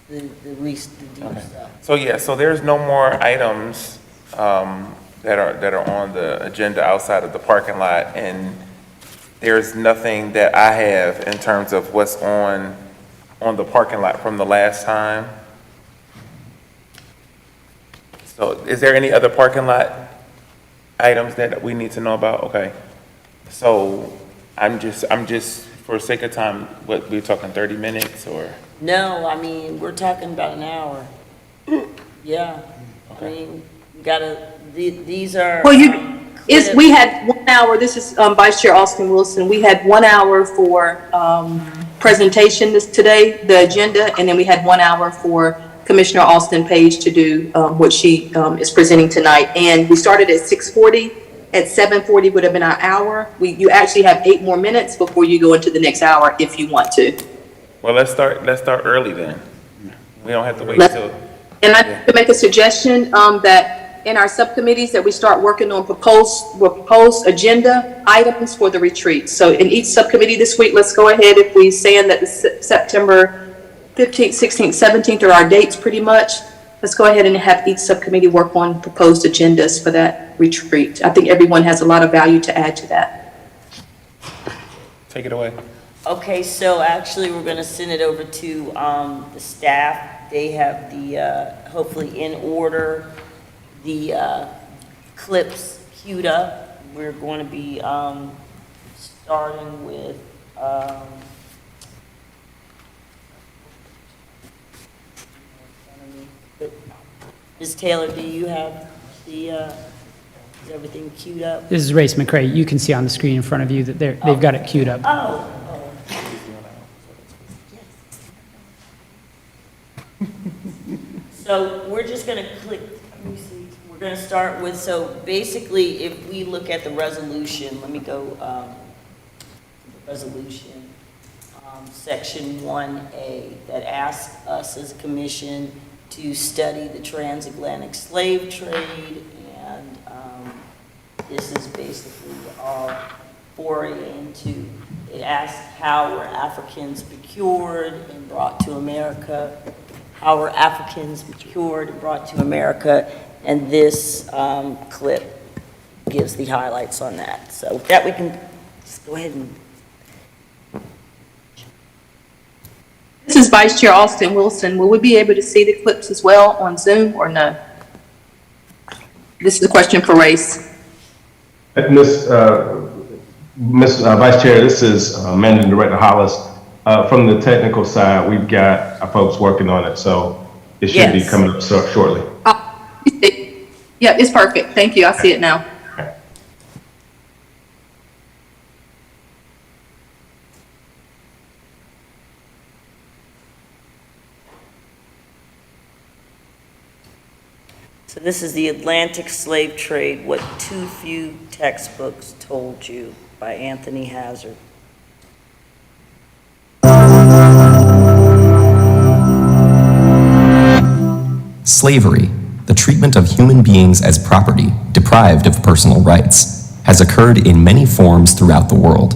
Speaker 4: deep stuff.
Speaker 1: So yeah, so there's no more items that are on the agenda outside of the parking lot, and there's nothing that I have in terms of what's on the parking lot from the last time. So is there any other parking lot items that we need to know about? Okay. So I'm just, for sake of time, what, we're talking 30 minutes or?
Speaker 4: No, I mean, we're talking about an hour. Yeah. I mean, you gotta, these are.
Speaker 6: Well,
Speaker 4: clips.
Speaker 6: we had 1 hour, this is Vice Chair Austin Wilson, we had 1 hour for presentation today, the agenda, and then we had 1 hour for Commissioner Austin Page to do what she is presenting tonight. And we started at 6:40. At 7:40 would have been our hour. You actually have 8 more minutes before you go into the next hour if you want to.
Speaker 1: Well, let's start early then. We don't have to wait till.
Speaker 6: And I'd like to make a suggestion that in our subcommittees that we start working on proposed agenda items for the retreat. So in each subcommittee this week, let's go ahead, if we saying that the September 15th, 16th, 17th are our dates pretty much, let's go ahead and have each subcommittee work on proposed agendas for that retreat. I think everyone has a lot of value to add to that.
Speaker 1: Take it away.
Speaker 4: Okay, so actually, we're gonna send it over to the staff. They have the, hopefully in order, the clips queued up. We're going to be starting with Ms. Taylor, do you have the, is everything queued up?
Speaker 5: This is Race McCray. You can see on the screen in front of you that they've got it queued up.
Speaker 4: Oh. So we're just going to click, let me see, we're going to start with, so basically, if we look at the resolution, let me go to the resolution, section 1A, that asks us as a commission to study the transatlantic slave trade, and this is basically our foray into, it asks how were Africans procured and brought to America, how were Africans procured and brought to America, and this clip gives the highlights on that. So with that, we can just go ahead and.
Speaker 6: This is Vice Chair Austin Wilson. Will we be able to see the clips as well on Zoom or no? This is a question for Race.
Speaker 10: Miss Vice Chair, this is Managing Director Hollis. From the technical side, we've got our folks working on it, so it should be coming up shortly.
Speaker 6: Yeah, it's perfect. Thank you. I see it now.
Speaker 4: So this is The Atlantic Slave Trade, What Too Few Textbooks Told You by Anthony Hazard.
Speaker 11: Slavery, the treatment of human beings as property, deprived of personal rights, has occurred in many forms throughout the world.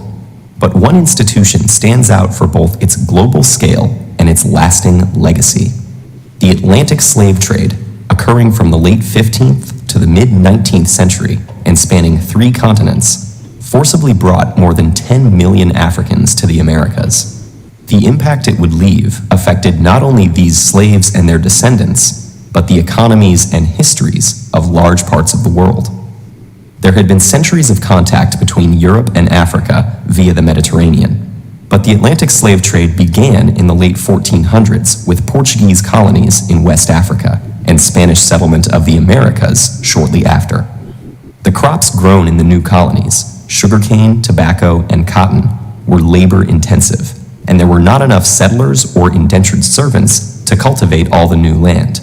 Speaker 11: But one institution stands out for both its global scale and its lasting legacy. The Atlantic slave trade, occurring from the late 15th to the mid-19th century and spanning 3 continents, forcibly brought more than 10 million Africans to the Americas. The impact it would leave affected not only these slaves and their descendants, but the economies and histories of large parts of the world. There had been centuries of contact between Europe and Africa via the Mediterranean, but the Atlantic slave trade began in the late 1400s with Portuguese colonies in West Africa and Spanish settlement of the Americas shortly after. The crops grown in the new colonies, sugarcane, tobacco, and cotton, were labor-intensive, and there were not enough settlers or indentured servants to cultivate all the new land.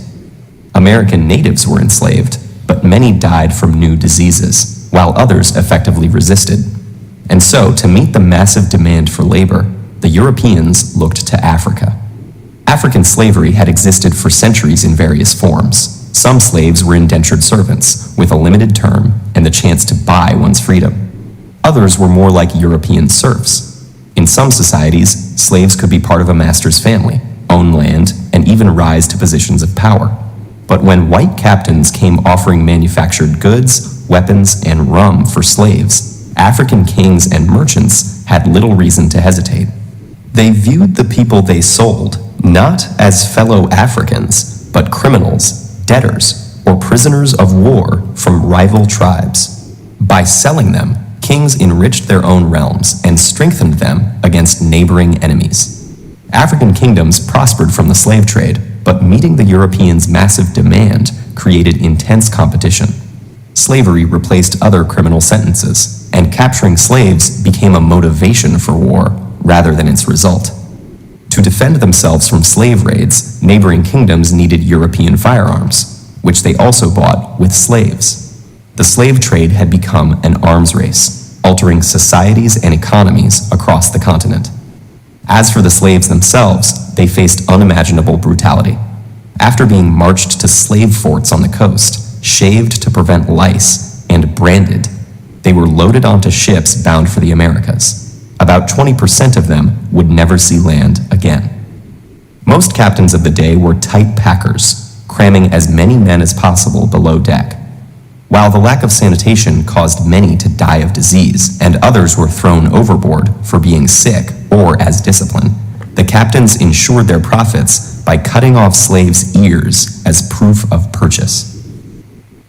Speaker 11: American natives were enslaved, but many died from new diseases, while others effectively resisted. And so, to meet the massive demand for labor, the Europeans looked to Africa. African slavery had existed for centuries in various forms. Some slaves were indentured servants, with a limited term and the chance to buy one's freedom. Others were more like European serfs. In some societies, slaves could be part of a master's family, own land, and even rise to positions of power. But when white captains came offering manufactured goods, weapons, and rum for slaves, African kings and merchants had little reason to hesitate. They viewed the people they sold not as fellow Africans, but criminals, debtors, or prisoners of war from rival tribes. By selling them, kings enriched their own realms and strengthened them against neighboring enemies. African kingdoms prospered from the slave trade, but meeting the Europeans' massive demand created intense competition. Slavery replaced other criminal sentences, and capturing slaves became a motivation for war rather than its result. To defend themselves from slave raids, neighboring kingdoms needed European firearms, which they also bought with slaves. The slave trade had become an arms race, altering societies and economies across the continent. As for the slaves themselves, they faced unimaginable brutality. After being marched to slave forts on the coast, shaved to prevent lice, and branded, they were loaded onto ships bound for the Americas. About 20% of them would never see land again. Most captains of the day were tight packers, cramming as many men as possible below deck. While the lack of sanitation caused many to die of disease, and others were thrown overboard for being sick or as discipline, the captains ensured their profits by cutting off slaves' ears as proof of purchase.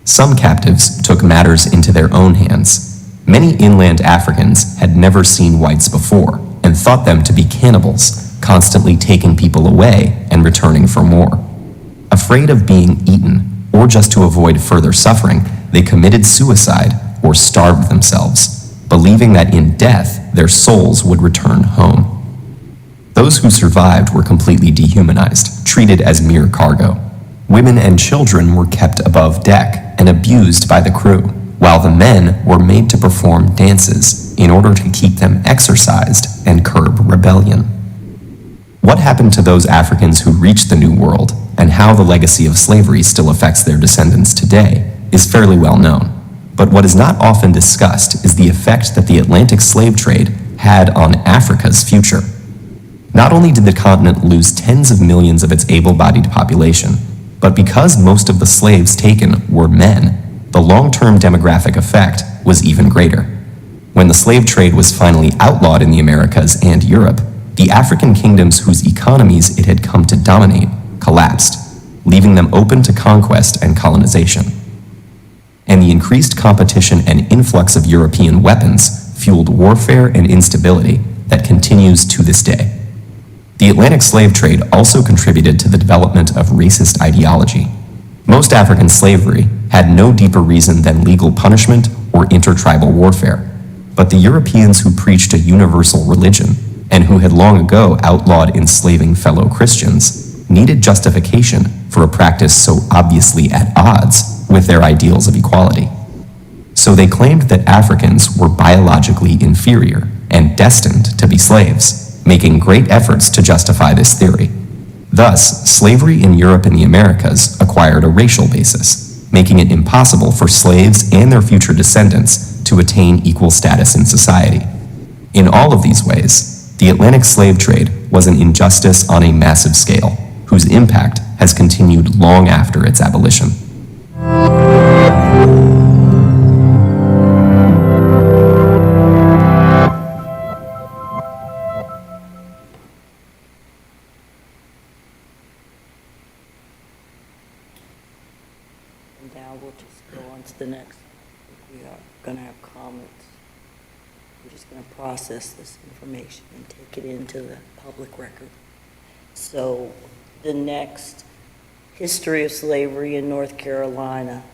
Speaker 11: Some captives took matters into their own hands. Many inland Africans had never seen whites before and thought them to be cannibals, constantly taking people away and returning for more. Afraid of being eaten, or just to avoid further suffering, they committed suicide or starved themselves, believing that in death their souls would return home. Those who survived were completely dehumanized, treated as mere cargo. Women and children were kept above deck and abused by the crew, while the men were made to perform dances in order to keep them exercised and curb rebellion. What happened to those Africans who reached the New World, and how the legacy of slavery still affects their descendants today, is fairly well known. But what is not often discussed is the effect that the Atlantic slave trade had on Africa's future. Not only did the continent lose tens of millions of its able-bodied population, but because most of the slaves taken were men, the long-term demographic effect was even greater. When the slave trade was finally outlawed in the Americas and Europe, the African kingdoms whose economies it had come to dominate collapsed, leaving them open to conquest and colonization. And the increased competition and influx of European weapons fueled warfare and instability that continues to this day. The Atlantic slave trade also contributed to the development of racist ideology. Most African slavery had no deeper reason than legal punishment or intertribal warfare, but the Europeans who preached a universal religion and who had long ago outlawed enslaving fellow Christians needed justification for a practice so obviously at odds with their ideals of equality. So they claimed that Africans were biologically inferior and destined to be slaves, making great efforts to justify this theory. Thus, slavery in Europe and the Americas acquired a racial basis, making it impossible for slaves and their future descendants to attain equal status in society. In all of these ways, the Atlantic slave trade was an injustice on a massive scale, whose impact has continued long after its abolition.
Speaker 4: And now we'll just go on to the next. We are going to have comments. We're just going to process this information and take it into the public record. So the next, history of slavery in North Carolina.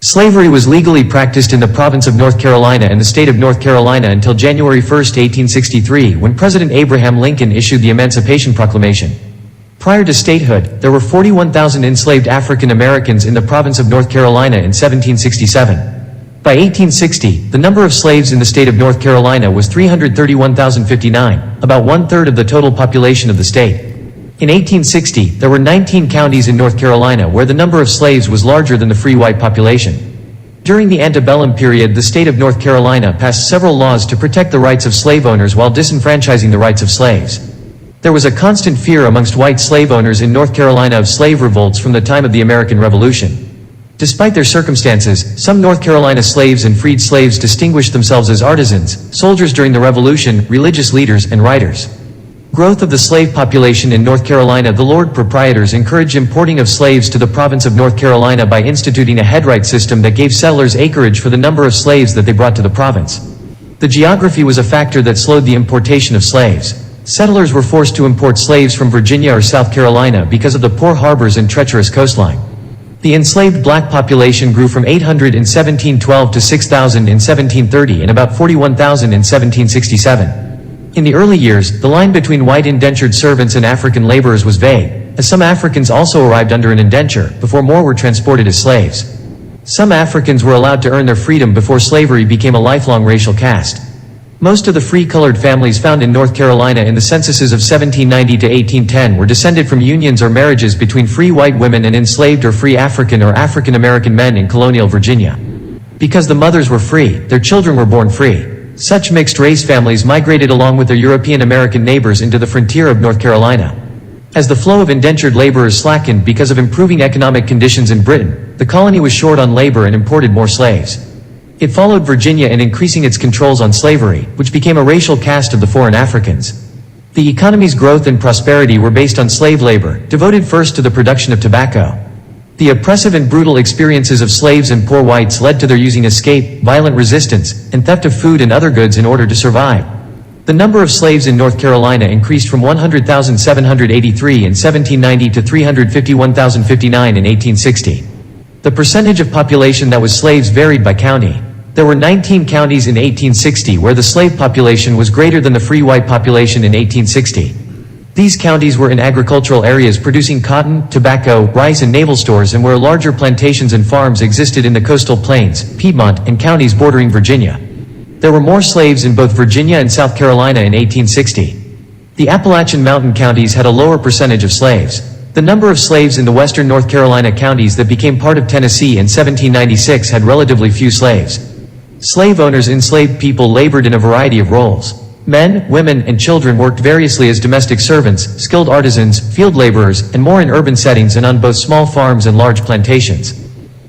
Speaker 12: Slavery was legally practiced in the province of North Carolina and the state of North Carolina until January 1, 1863, when President Abraham Lincoln issued the Emancipation Proclamation. Prior to statehood, there were 41,000 enslaved African Americans in the province of North Carolina in 1767. By 1860, the number of slaves in the state of North Carolina was 331,059, about one-third of the total population of the state. In 1860, there were 19 counties in North Carolina where the number of slaves was larger than the free white population. During the antebellum period, the state of North Carolina passed several laws to protect the rights of slave owners while disenfranchising the rights of slaves. There was a constant fear amongst white slave owners in North Carolina of slave revolts from the time of the American Revolution. Despite their circumstances, some North Carolina slaves and freed slaves distinguished themselves as artisans, soldiers during the Revolution, religious leaders, and writers. Growth of the slave population in North Carolina. The Lord proprietors encouraged importing of slaves to the province of North Carolina by instituting a headright system that gave settlers acreage for the number of slaves that they brought to the province. The geography was a factor that slowed the importation of slaves. Settlers were forced to import slaves from Virginia or South Carolina because of the poor harbors and treacherous coastline. The enslaved black population grew from 800 in 1712 to 6,000 in 1730 and about 41,000 in 1767. In the early years, the line between white indentured servants and African laborers was vague, as some Africans also arrived under an indenture, before more were transported as slaves. Some Africans were allowed to earn their freedom before slavery became a lifelong racial caste. Most of the free colored families found in North Carolina in the censuses of 1790 to 1810 were descended from unions or marriages between free white women and enslaved or free African or African American men in colonial Virginia. Because the mothers were free, their children were born free. Such mixed-race families migrated along with their European American neighbors into the frontier of North Carolina. As the flow of indentured laborers slackened because of improving economic conditions in Britain, the colony was short on labor and imported more slaves. It followed Virginia in increasing its controls on slavery, which became a racial caste of the foreign Africans. The economy's growth and prosperity were based on slave labor, devoted first to the production of tobacco. The oppressive and brutal experiences of slaves and poor whites led to their using escape, violent resistance, and theft of food and other goods in order to survive. The number of slaves in North Carolina increased from 100,783 in 1790 to 351,059 in 1860. The percentage of population that was slaves varied by county. There were 19 counties in 1860 where the slave population was greater than the free white population in 1860. These counties were in agricultural areas producing cotton, tobacco, rice and naval stores, and where larger plantations and farms existed in the coastal plains, Piedmont, and counties bordering Virginia. There were more slaves in both Virginia and South Carolina in 1860. The Appalachian Mountain counties had a lower percentage of slaves. The number of slaves in the western North Carolina counties that became part of Tennessee in 1796 had relatively few slaves. Slave owners enslaved people labored in a variety of roles. Men, women, and children worked variously as domestic servants, skilled artisans, field laborers, and more in urban settings and on both small farms and large plantations.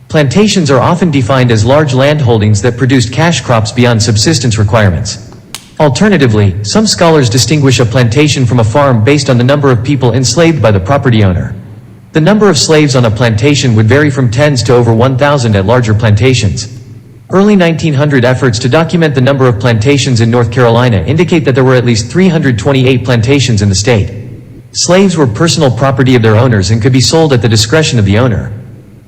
Speaker 12: Plantations are often defined as large landholdings that produced cash crops beyond subsistence requirements. Alternatively, some scholars distinguish a plantation from a farm based on the number of people enslaved by the property owner. The number of slaves on a plantation would vary from tens to over 1,000 at larger plantations. Early 1900 efforts to document the number of plantations in North Carolina indicate that there were at least 328 plantations in the state. Slaves were personal property of their owners and could be sold at the discretion of the owner.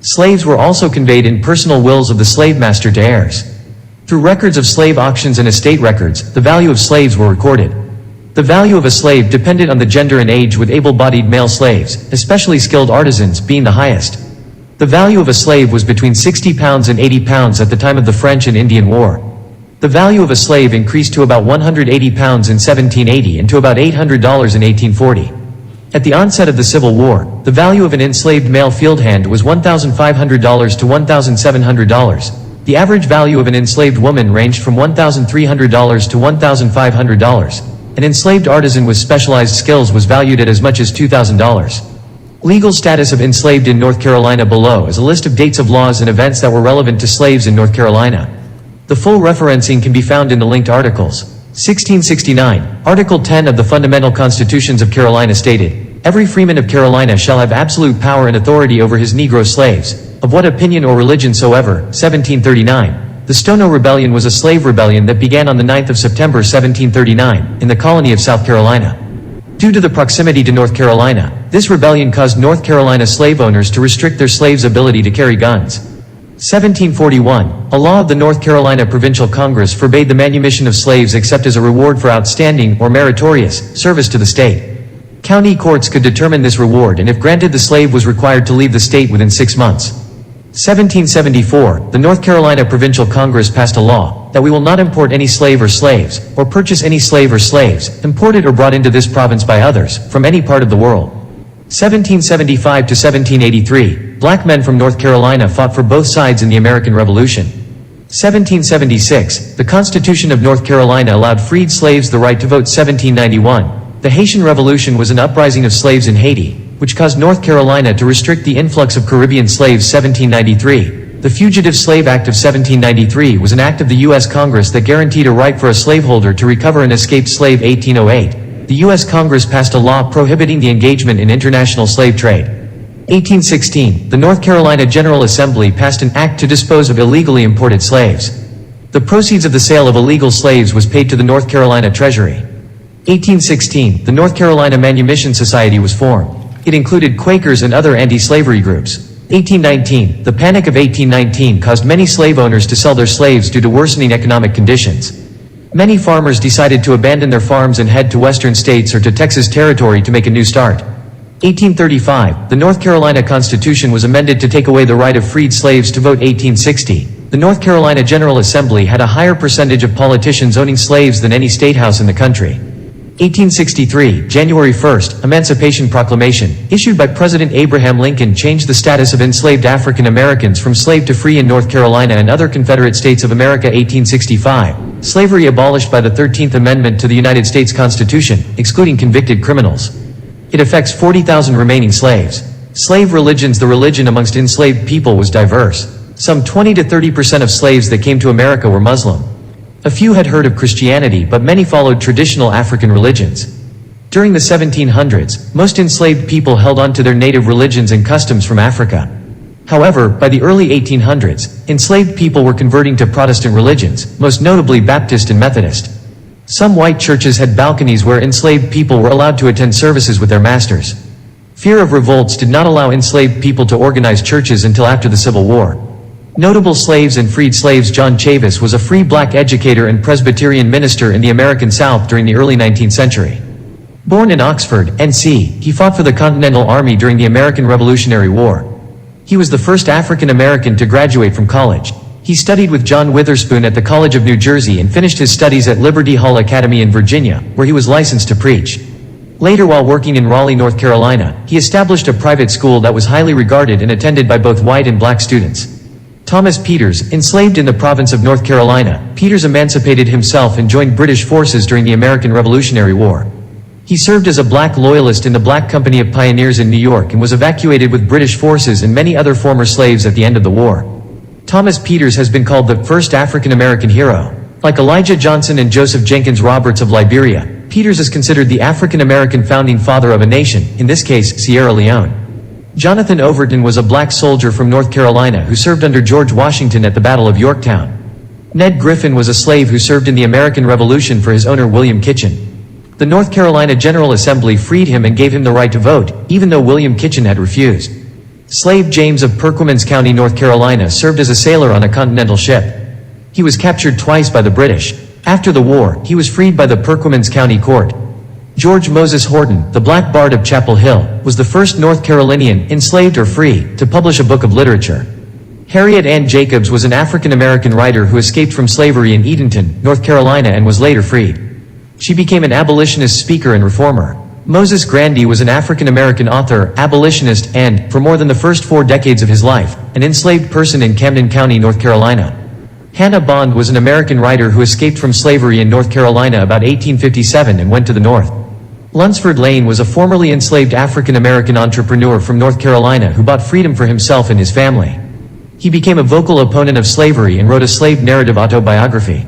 Speaker 12: Slaves were also conveyed in personal wills of the slave master to heirs. Through records of slave auctions and estate records, the value of slaves were recorded. The value of a slave depended on the gender and age, with able-bodied male slaves, especially skilled artisans, being the highest. The value of a slave was between 60 pounds and 80 pounds at the time of the French and Indian War. The value of a slave increased to about 180 pounds in 1780 and to about $800 in 1840. At the onset of the Civil War, the value of an enslaved male field hand was $1,500 to $1,700. The average value of an enslaved woman ranged from $1,300 to $1,500. An enslaved artisan with specialized skills was valued at as much as $2,000. Legal status of enslaved in North Carolina. Below is a list of dates of laws and events that were relevant to slaves in North Carolina. The full referencing can be found in the linked articles. 1669, Article 10 of the Fundamental Constitutions of Carolina stated, "Every freeman of Carolina shall have absolute power and authority over his Negro slaves, of what opinion or religion soever." 1739, the Stono Rebellion was a slave rebellion that began on the 9th of September 1739, in the colony of South Carolina. Due to the proximity to North Carolina, this rebellion caused North Carolina slave owners to restrict their slaves' ability to carry guns. 1741, a law of the North Carolina Provincial Congress forbade the manumission of slaves except as a reward for outstanding, or meritorious, service to the state. County courts could determine this reward, and if granted, the slave was required to leave the state within 6 months. 1774, the North Carolina Provincial Congress passed a law that we will not import any slave or slaves, or purchase any slave or slaves, imported or brought into this province by others, from any part of the world. 1775 to 1783, black men from North Carolina fought for both sides in the American Revolution. 1776, the Constitution of North Carolina allowed freed slaves the right to vote. 1791, the Haitian Revolution was an uprising of slaves in Haiti, which caused North Carolina to restrict the influx of Caribbean slaves. 1793, the Fugitive Slave Act of 1793 was an act of the U.S. Congress that guaranteed a right for a slaveholder to recover an escaped slave. 1808, the U.S. Congress passed a law prohibiting the engagement in international slave trade. 1816, the North Carolina General Assembly passed an act to dispose of illegally imported slaves. The proceeds of the sale of illegal slaves was paid to the North Carolina Treasury. 1816, the North Carolina Manumission Society was formed. It included Quakers and other anti-slavery groups. 1819, the Panic of 1819 caused many slave owners to sell their slaves due to worsening economic conditions. Many farmers decided to abandon their farms and head to western states or to Texas territory to make a new start. 1835, the North Carolina Constitution was amended to take away the right of freed slaves to vote. 1860, the North Carolina General Assembly had a higher percentage of politicians owning slaves than any state house in the country. 1863, January 1st, Emancipation Proclamation, issued by President Abraham Lincoln, changed the status of enslaved African Americans from slave to free in North Carolina and other Confederate States of America. 1865, slavery abolished by the 13th Amendment to the United States Constitution, excluding convicted criminals. It affects 40,000 remaining slaves. Slave religions. The religion amongst enslaved people was diverse. Some 20 to 30% of slaves that came to America were Muslim. A few had heard of Christianity, but many followed traditional African religions. During the 1700s, most enslaved people held on to their native religions and customs from Africa. However, by the early 1800s, enslaved people were converting to Protestant religions, most notably Baptist and Methodist. Some white churches had balconies where enslaved people were allowed to attend services with their masters. Fear of revolts did not allow enslaved people to organize churches until after the Civil War. Notable slaves and freed slaves. John Chavis was a free black educator and Presbyterian minister in the American South during the early 19th century. Born in Oxford, NC, he fought for the Continental Army during the American Revolutionary War. He was the first African American to graduate from college. He studied with John Witherspoon at the College of New Jersey and finished his studies at Liberty Hall Academy in Virginia, where he was licensed to preach. Later, while working in Raleigh, North Carolina, he established a private school that was highly regarded and attended by both white and black students. Thomas Peters, enslaved in the province of North Carolina, Peters emancipated himself and joined British forces during the American Revolutionary War. He served as a black loyalist in the Black Company of Pioneers in New York and was evacuated with British forces and many other former slaves at the end of the war. Thomas Peters has been called the first African American hero. Like Elijah Johnson and Joseph Jenkins Roberts of Liberia, Peters is considered the African American founding father of a nation, in this case, Sierra Leone. Jonathan Overton was a black soldier from North Carolina who served under George Washington at the Battle of Yorktown. Ned Griffin was a slave who served in the American Revolution for his owner William Kitchen. The North Carolina General Assembly freed him and gave him the right to vote, even though William Kitchen had refused. Slave James of Perquimans County, North Carolina served as a sailor on a continental ship. He was captured twice by the British. After the war, he was freed by the Perquimans County Court. George Moses Horton, the Black Bard of Chapel Hill, was the first North Carolinian, enslaved or free, to publish a book of literature. Harriet Ann Jacobs was an African-American writer who escaped from slavery in Edenton, North Carolina and was later freed. She became an abolitionist speaker and reformer. Moses Grandy was an African-American author, abolitionist, and, for more than the first 4 decades of his life, an enslaved person in Camden County, North Carolina. Hannah Bond was an American writer who escaped from slavery in North Carolina about 1857 and went to the North. Lunsford Lane was a formerly enslaved African-American entrepreneur from North Carolina who bought freedom for himself and his family. He became a vocal opponent of slavery and wrote a slave narrative autobiography.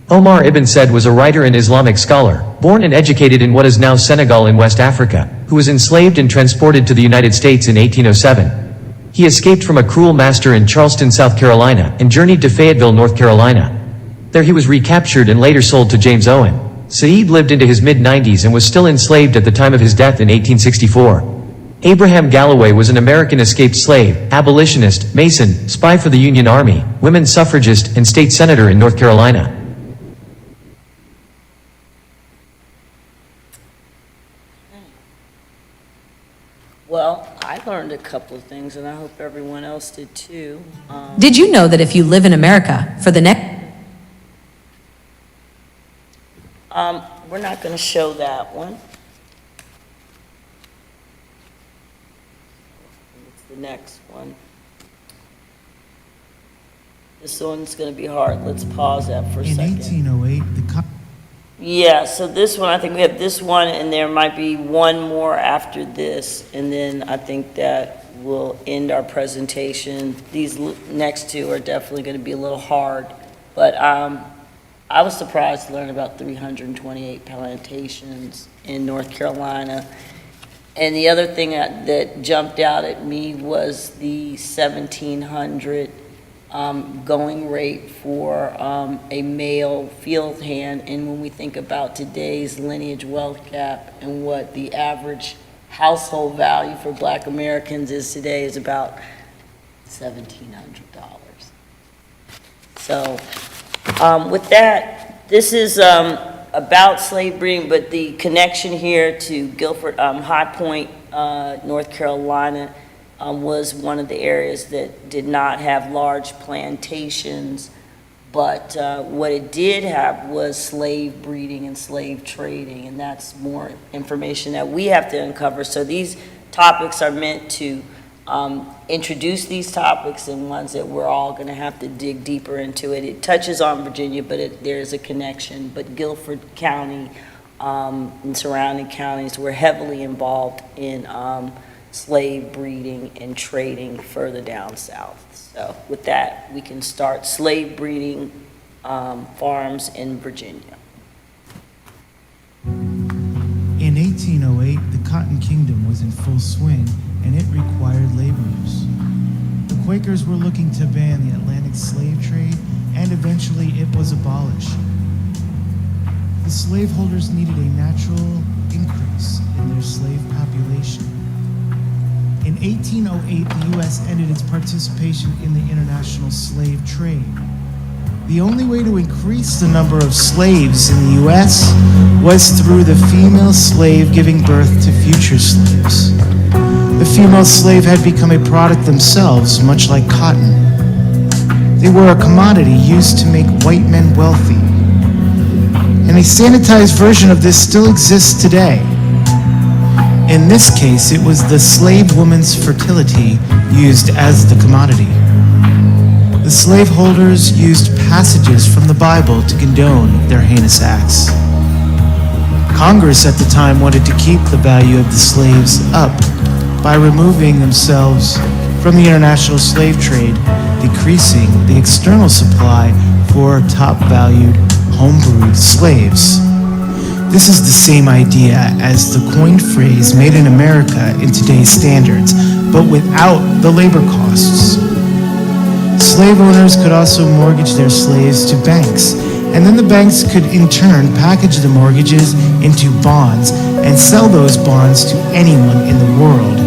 Speaker 12: Omar Ibn Said was a writer and Islamic scholar, born and educated in what is now Senegal in West Africa, who was enslaved and transported to the United States in 1807. He escaped from a cruel master in Charleston, South Carolina, and journeyed to Fayetteville, North Carolina. There he was recaptured and later sold to James Owen. Said lived into his mid-90s and was still enslaved at the time of his death in 1864. Abraham Galloway was an American escaped slave, abolitionist, Mason, spy for the Union Army, women's suffragist, and state senator in North Carolina.
Speaker 4: Well, I learned a couple of things, and I hope everyone else did too.
Speaker 13: Did you know that if you live in America for the next...
Speaker 4: We're not going to show that one. It's the next one. This one's going to be hard. Let's pause that for a second.
Speaker 14: In 1808,
Speaker 4: Yeah, so this one, I think we have this one, and there might be one more after this, and then I think that will end our presentation. These next two are definitely going to be a little hard, but I was surprised to learn about 328 plantations in North Carolina. And the other thing that jumped out at me was the 1,700 going rate for a male field hand. And when we think about today's lineage wealth gap and what the average household value for Black Americans is today is about $1,700. So with that, this is about slave breeding, but the connection here to Guilford, High Point, North Carolina, was one of the areas that did not have large plantations, but what it did have was slave breeding and slave trading, and that's more information that we have to uncover. So these topics are meant to introduce these topics and ones that we're all going to have to dig deeper into it. It touches on Virginia, but there's a connection. But Guilford County and surrounding counties were heavily involved in slave breeding and trading further down south. So with that, we can start slave breeding farms in Virginia.
Speaker 14: In 1808, the Cotton Kingdom was in full swing, and it required laborers. The Quakers were looking to ban the Atlantic slave trade, and eventually it was abolished. The slaveholders needed a natural increase in their slave population. In 1808, the U.S. ended its participation in the international slave trade. The only way to increase the number of slaves in the U.S. was through the female slave giving birth to future slaves. The female slave had become a product themselves, much like cotton. They were a commodity used to make white men wealthy. And a sanitized version of this still exists today. In this case, it was the slave woman's fertility used as the commodity. The slaveholders used passages from the Bible to condone their heinous acts. Congress at the time wanted to keep the value of the slaves up by removing themselves from the international slave trade, decreasing the external supply for top-valued, home-brewed slaves. This is the same idea as the coined phrase "made in America" in today's standards, but without the labor costs. Slave owners could also mortgage their slaves to banks, and then the banks could in turn package the mortgages into bonds and sell those bonds to anyone in the world,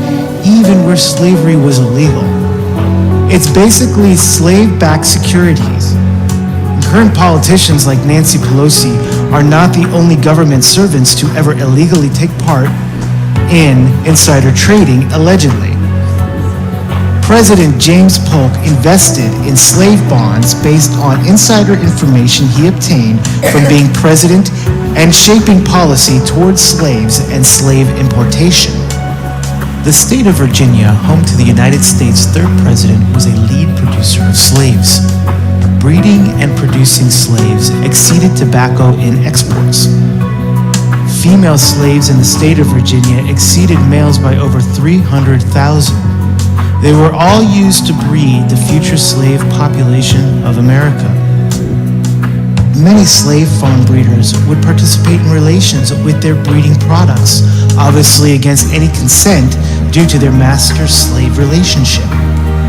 Speaker 14: even where slavery was illegal. It's basically slave-backed securities. And current politicians like Nancy Pelosi are not the only government servants to ever illegally take part in insider trading, allegedly. President James Polk invested in slave bonds based on insider information he obtained from being president and shaping policy towards slaves and slave importation. The state of Virginia, home to the United States' third president, was a lead producer of slaves. Breeding and producing slaves exceeded tobacco in exports. Female slaves in the state of Virginia exceeded males by over 300,000. They were all used to breed the future slave population of America. Many slave farm breeders would participate in relations with their breeding products, obviously against any consent due to their master-slave relationship.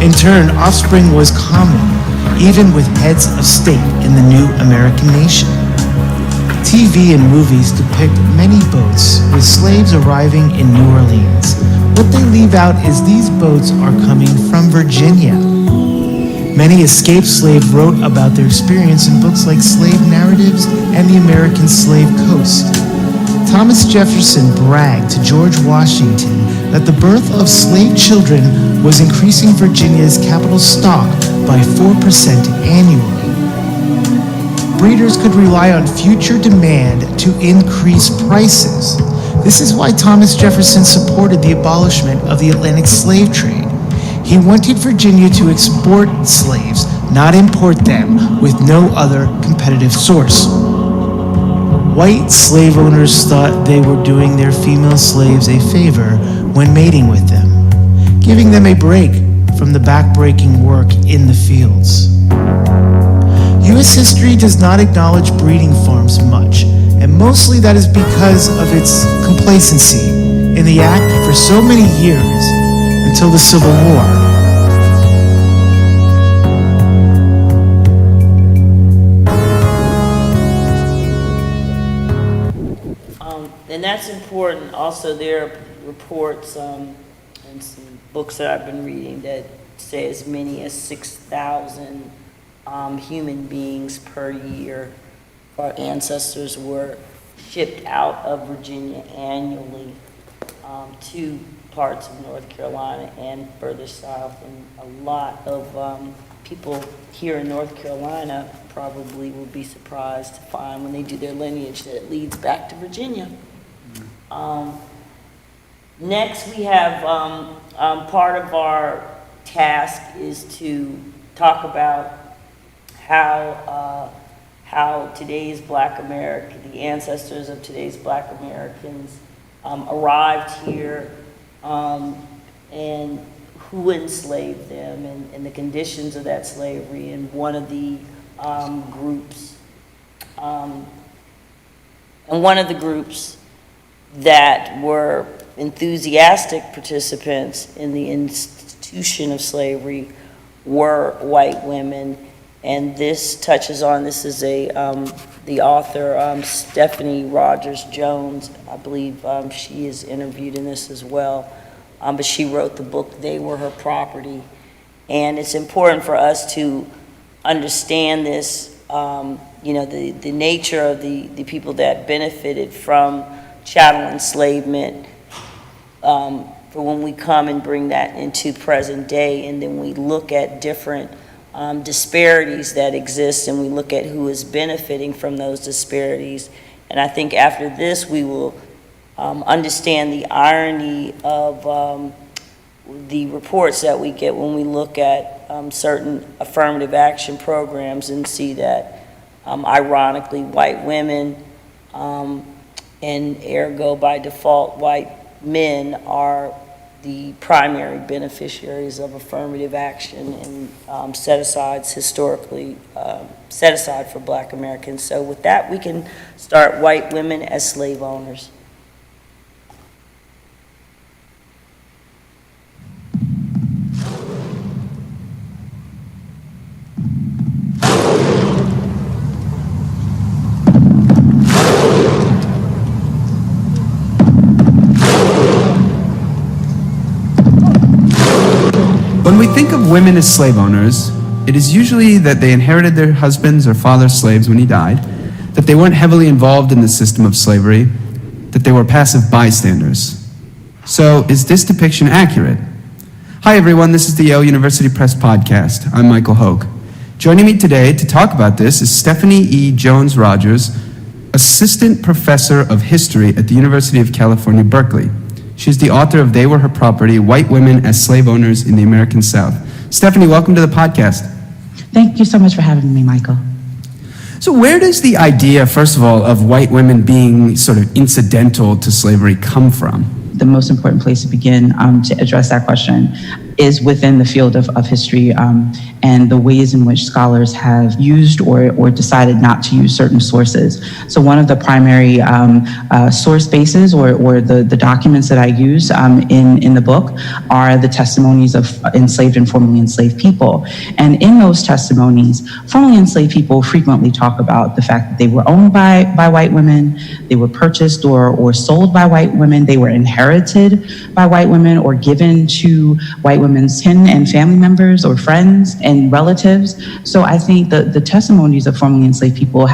Speaker 14: In turn, offspring was common, even with heads of state in the new American nation. TV and movies depict many boats with slaves arriving in New Orleans. What they leave out is these boats are coming from Virginia. Many escaped slaves wrote about their experience in books like Slave Narratives and The American Slave Coast. Thomas Jefferson bragged to George Washington that the birth of slave children was increasing Virginia's capital stock by 4% annually. Breeders could rely on future demand to increase prices. This is why Thomas Jefferson supported the abolishment of the Atlantic slave trade. He wanted Virginia to export slaves, not import them, with no other competitive source. White slave owners thought they were doing their female slaves a favor when mating with them, giving them a break from the backbreaking work in the fields. U.S. history does not acknowledge breeding farms much, and mostly that is because of its complacency in the act for so many years until the Civil War.
Speaker 4: And that's important. Also, there are reports and some books that I've been reading that say as many as 6,000 human beings per year, our ancestors were shipped out of Virginia annually to parts of North Carolina and further south. And a lot of people here in North Carolina probably will be surprised to find when they do their lineage that it leads back to Virginia. Next, we have part of our task is to talk about how today's Black American, the ancestors of today's Black Americans arrived here and who enslaved them and the conditions of that slavery. And one of the groups that were enthusiastic participants in the institution of slavery were white women. And this touches on, this is the author, Stephanie Rogers Jones, I believe she is interviewed in this as well. But she wrote the book, They Were Her Property. And it's important for us to understand this, the nature of the people that benefited from chattel enslavement, for when we come and bring that into present day, and then we look at different disparities that exist, and we look at who is benefiting from those disparities. And I think after this, we will understand the irony of the reports that we get when we look at certain affirmative action programs and see that, ironically, white women and ergo by default white men are the primary beneficiaries of affirmative action and set-asides historically set aside for Black Americans. So with that, we can start white women as slave owners.
Speaker 15: When we think of women as slave owners, it is usually that they inherited their husband's or father's slaves when he died. that they weren't heavily involved in the system of slavery, that they were passive bystanders. So, is this depiction accurate? Hi everyone, this is the Yale University Press Podcast. I'm Michael Hoke. Joining me today to talk about this is Stephanie E. Jones-Rogers, Assistant Professor of History at the University of California, Berkeley. She's the author of They Were Her Property, White Women as Slave Owners in the American South. Stephanie, welcome to the podcast.
Speaker 16: Thank you so much for having me, Michael.
Speaker 15: So where does the idea, first of all, of white women being sort of incidental to slavery come from?
Speaker 16: The most important place to begin to address that question is within the field of history and the ways in which scholars have used or decided not to use certain sources. So one of the primary source bases or the documents that I use in the book are the testimonies of enslaved and formerly enslaved people. And in those testimonies, formerly enslaved people frequently talk about the fact that they were owned by white women, they were purchased or sold by white women, they were inherited by white women or given to white women's kin and family members or friends and relatives. So I think the testimonies of formerly enslaved people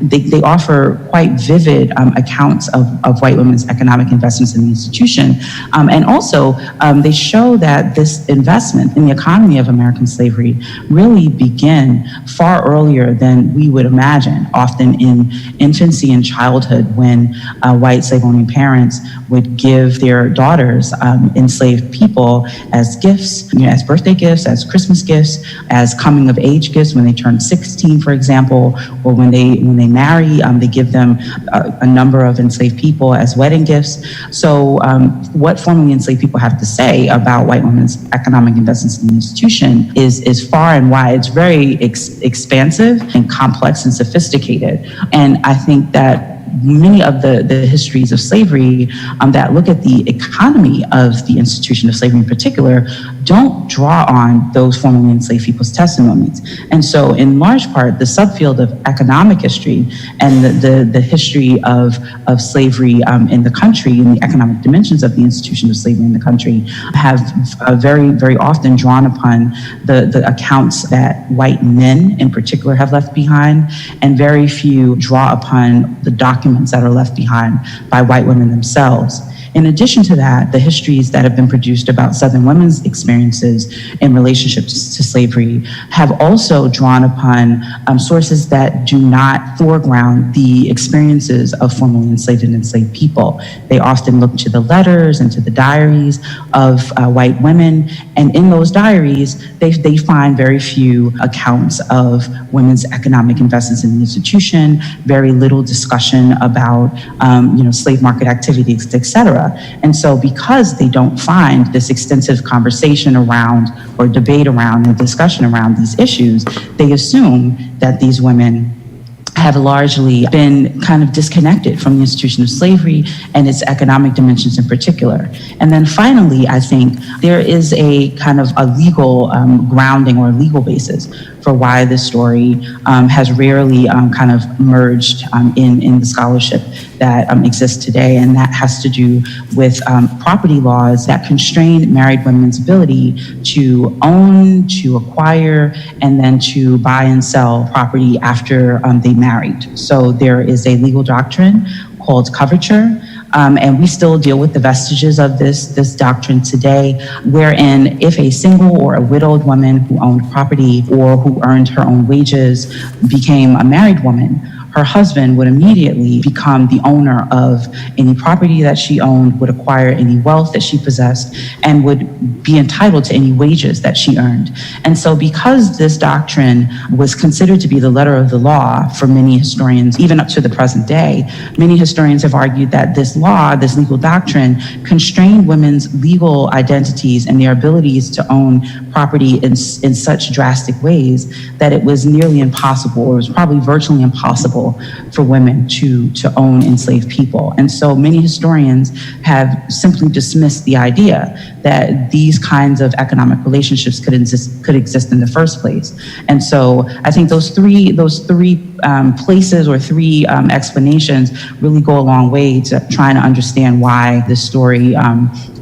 Speaker 16: they offer quite vivid accounts of white women's economic investments in the institution. And also they show that this investment in the economy of American slavery really began far earlier than we would imagine, often in infancy and childhood when white slave owning parents would give their daughters enslaved people as gifts, as birthday gifts, as Christmas gifts, as coming of age gifts when they turn 16, for example, or when they marry, they give them a number of enslaved people as wedding gifts. So what formerly enslaved people have to say about white women's economic investments in the institution is far and wide. It's very expansive and complex and sophisticated. And I think that many of the histories of slavery that look at the economy of the institution of slavery in particular don't draw on those formerly enslaved people's testimonies. And so in large part, the subfield of economic history and the history of slavery in the country and the economic dimensions of the institution of slavery in the country have very, very often drawn upon the accounts that white men in particular have left behind, and very few draw upon the documents that are left behind by white women themselves. In addition to that, the histories that have been produced about Southern women's experiences in relationships to slavery have also drawn upon sources that do not foreground the experiences of formerly enslaved and enslaved people. They often look to the letters and to the diaries of white women, and in those diaries, they find very few accounts of women's economic investments in the institution, very little discussion about slave market activities, et cetera. And so because they don't find this extensive conversation around or debate around and discussion around these issues, they assume that these women have largely been kind of disconnected from the institution of slavery and its economic dimensions in particular. And then finally, I think there is a kind of a legal grounding or legal basis for why this story has rarely kind of merged in the scholarship that exists today. And that has to do with property laws that constrain married women's ability to own, to acquire, and then to buy and sell property after they married. So there is a legal doctrine called coverture. And we still deal with the vestiges of this doctrine today, wherein if a single or a widowed woman who owned property or who earned her own wages became a married woman, her husband would immediately become the owner of any property that she owned, would acquire any wealth that she possessed, and would be entitled to any wages that she earned. And so because this doctrine was considered to be the letter of the law for many historians, even up to the present day, many historians have argued that this law, this legal doctrine, constrained women's legal identities and their abilities to own property in such drastic ways that it was nearly impossible, or it was probably virtually impossible for women to own enslaved people. And so many historians have simply dismissed the idea that these kinds of economic relationships could exist in the first place. And so I think those three places or three explanations really go a long way to trying to understand why this story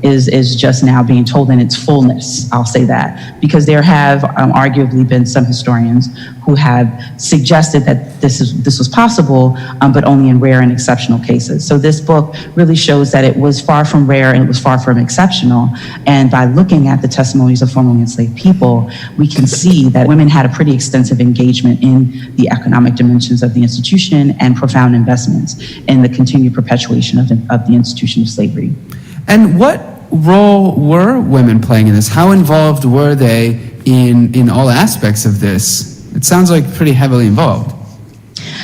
Speaker 16: is just now being told in its fullness. I'll say that, because there have arguably been some historians who have suggested that this was possible, but only in rare and exceptional cases. So this book really shows that it was far from rare and it was far from exceptional. And by looking at the testimonies of formerly enslaved people, we can see that women had a pretty extensive engagement in the economic dimensions of the institution and profound investments in the continued perpetuation of the institution of slavery.
Speaker 15: And what role were women playing in this? How involved were they in all aspects of this? It sounds like pretty heavily involved.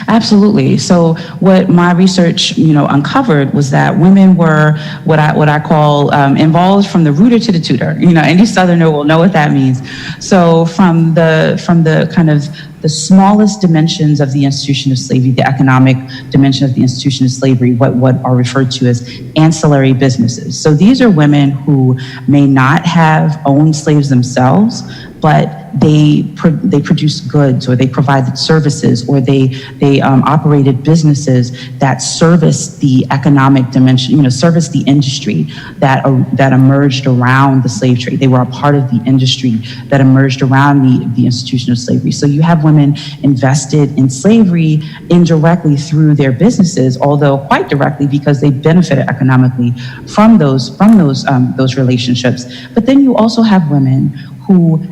Speaker 16: Absolutely. So what my research, uncovered was that women were what I call involved from the rooter to the tutor. Any Southerner will know what that means. So from the kind of the smallest dimensions of the institution of slavery, the economic dimension of the institution of slavery, what are referred to as ancillary businesses. So these are women who may not have owned slaves themselves, but they produced goods, or they provided services, or they operated businesses that serviced the economic dimension, serviced the industry that emerged around the slave trade. They were a part of the industry that emerged around the institution of slavery. So you have women invested in slavery indirectly through their businesses, although quite directly because they benefited economically from those relationships. But then you also have women who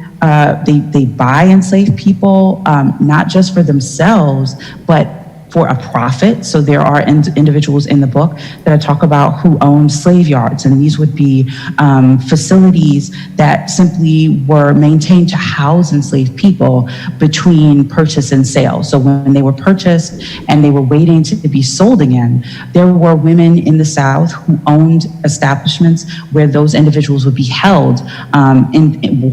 Speaker 16: they buy enslaved people, not just for themselves, but for a profit. So there are individuals in the book that I talk about who own slave yards, and these would be facilities that simply were maintained to house enslaved people between purchase and sale. So when they were purchased and they were waiting to be sold again, there were women in the South who owned establishments where those individuals would be held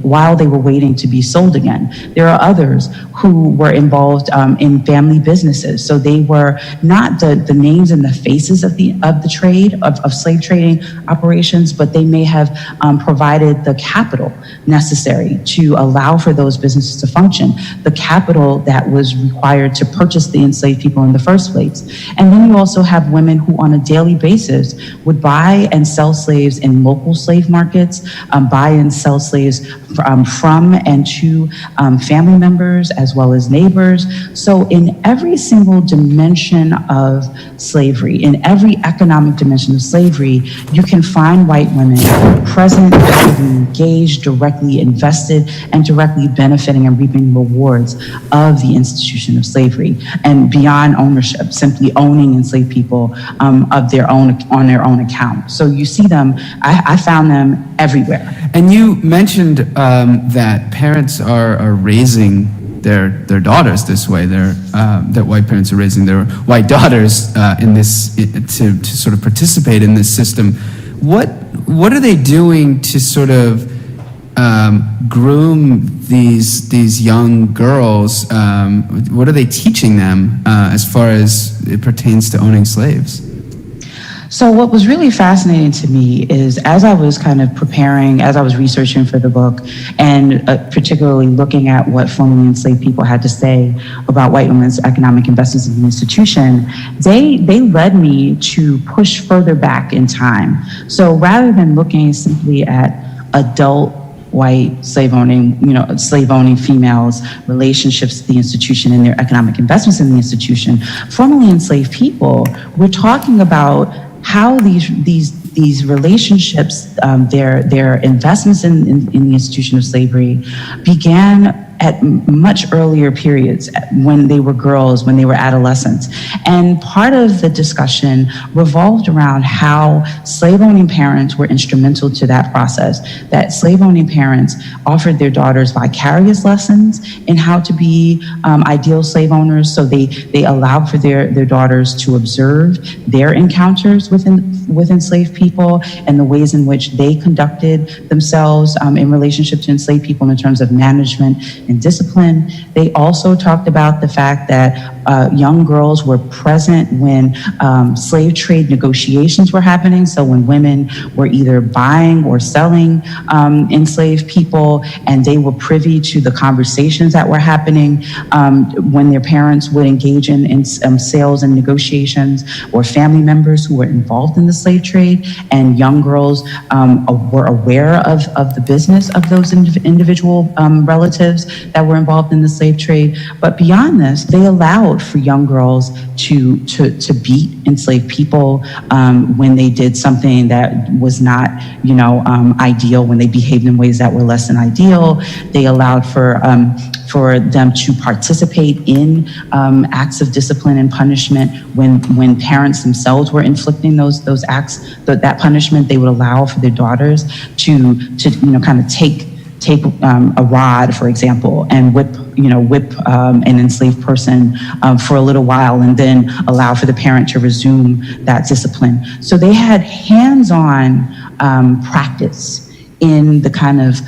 Speaker 16: while they were waiting to be sold again. There are others who were involved in family businesses. So they were not the names and the faces of the trade, of slave trading operations, but they may have provided the capital necessary to allow for those businesses to function, the capital that was required to purchase the enslaved people in the first place. And then you also have women who on a daily basis would buy and sell slaves in local slave markets, buy and sell slaves from and to family members as well as neighbors. So in every single dimension of slavery, in every economic dimension of slavery, you can find white women present, actively engaged, directly invested, and directly benefiting and reaping rewards of the institution of slavery. And beyond ownership, simply owning enslaved people on their own account. So you see them, I found them everywhere.
Speaker 15: And you mentioned that parents are raising their daughters this way. That white parents are raising their white daughters in this to sort of participate in this system. What are they doing to sort of groom these young girls? What are they teaching them as far as it pertains to owning slaves?
Speaker 16: So what was really fascinating to me is as I was kind of preparing, as I was researching for the book, and particularly looking at what formerly enslaved people had to say about white women's economic investments in the institution, they led me to push further back in time. So rather than looking simply at adult white slave owning females' relationships to the institution and their economic investments in the institution, formerly enslaved people, we're talking about how these relationships, their investments in the institution of slavery began at much earlier periods, when they were girls, when they were adolescents. And part of the discussion revolved around how slave-owning parents were instrumental to that process, that slave-owning parents offered their daughters vicarious lessons in how to be ideal slave owners. So they allowed for their daughters to observe their encounters with enslaved people and the ways in which they conducted themselves in relationship to enslaved people in terms of management and discipline. They also talked about the fact that young girls were present when slave trade negotiations were happening. So when women were either buying or selling enslaved people, and they were privy to the conversations that were happening when their parents would engage in sales and negotiations, or family members who were involved in the slave trade, and young girls were aware of the business of those individual relatives that were involved in the slave trade. But beyond this, they allowed for young girls to beat enslaved people when they did something that was not, ideal, when they behaved in ways that were less than ideal. They allowed for them to participate in acts of discipline and punishment when parents themselves were inflicting those acts, that punishment. They would allow for their daughters to kind of take a rod, for example, and whip an enslaved person for a little while, and then allow for the parent to resume that discipline. So they had hands-on practice in the kind of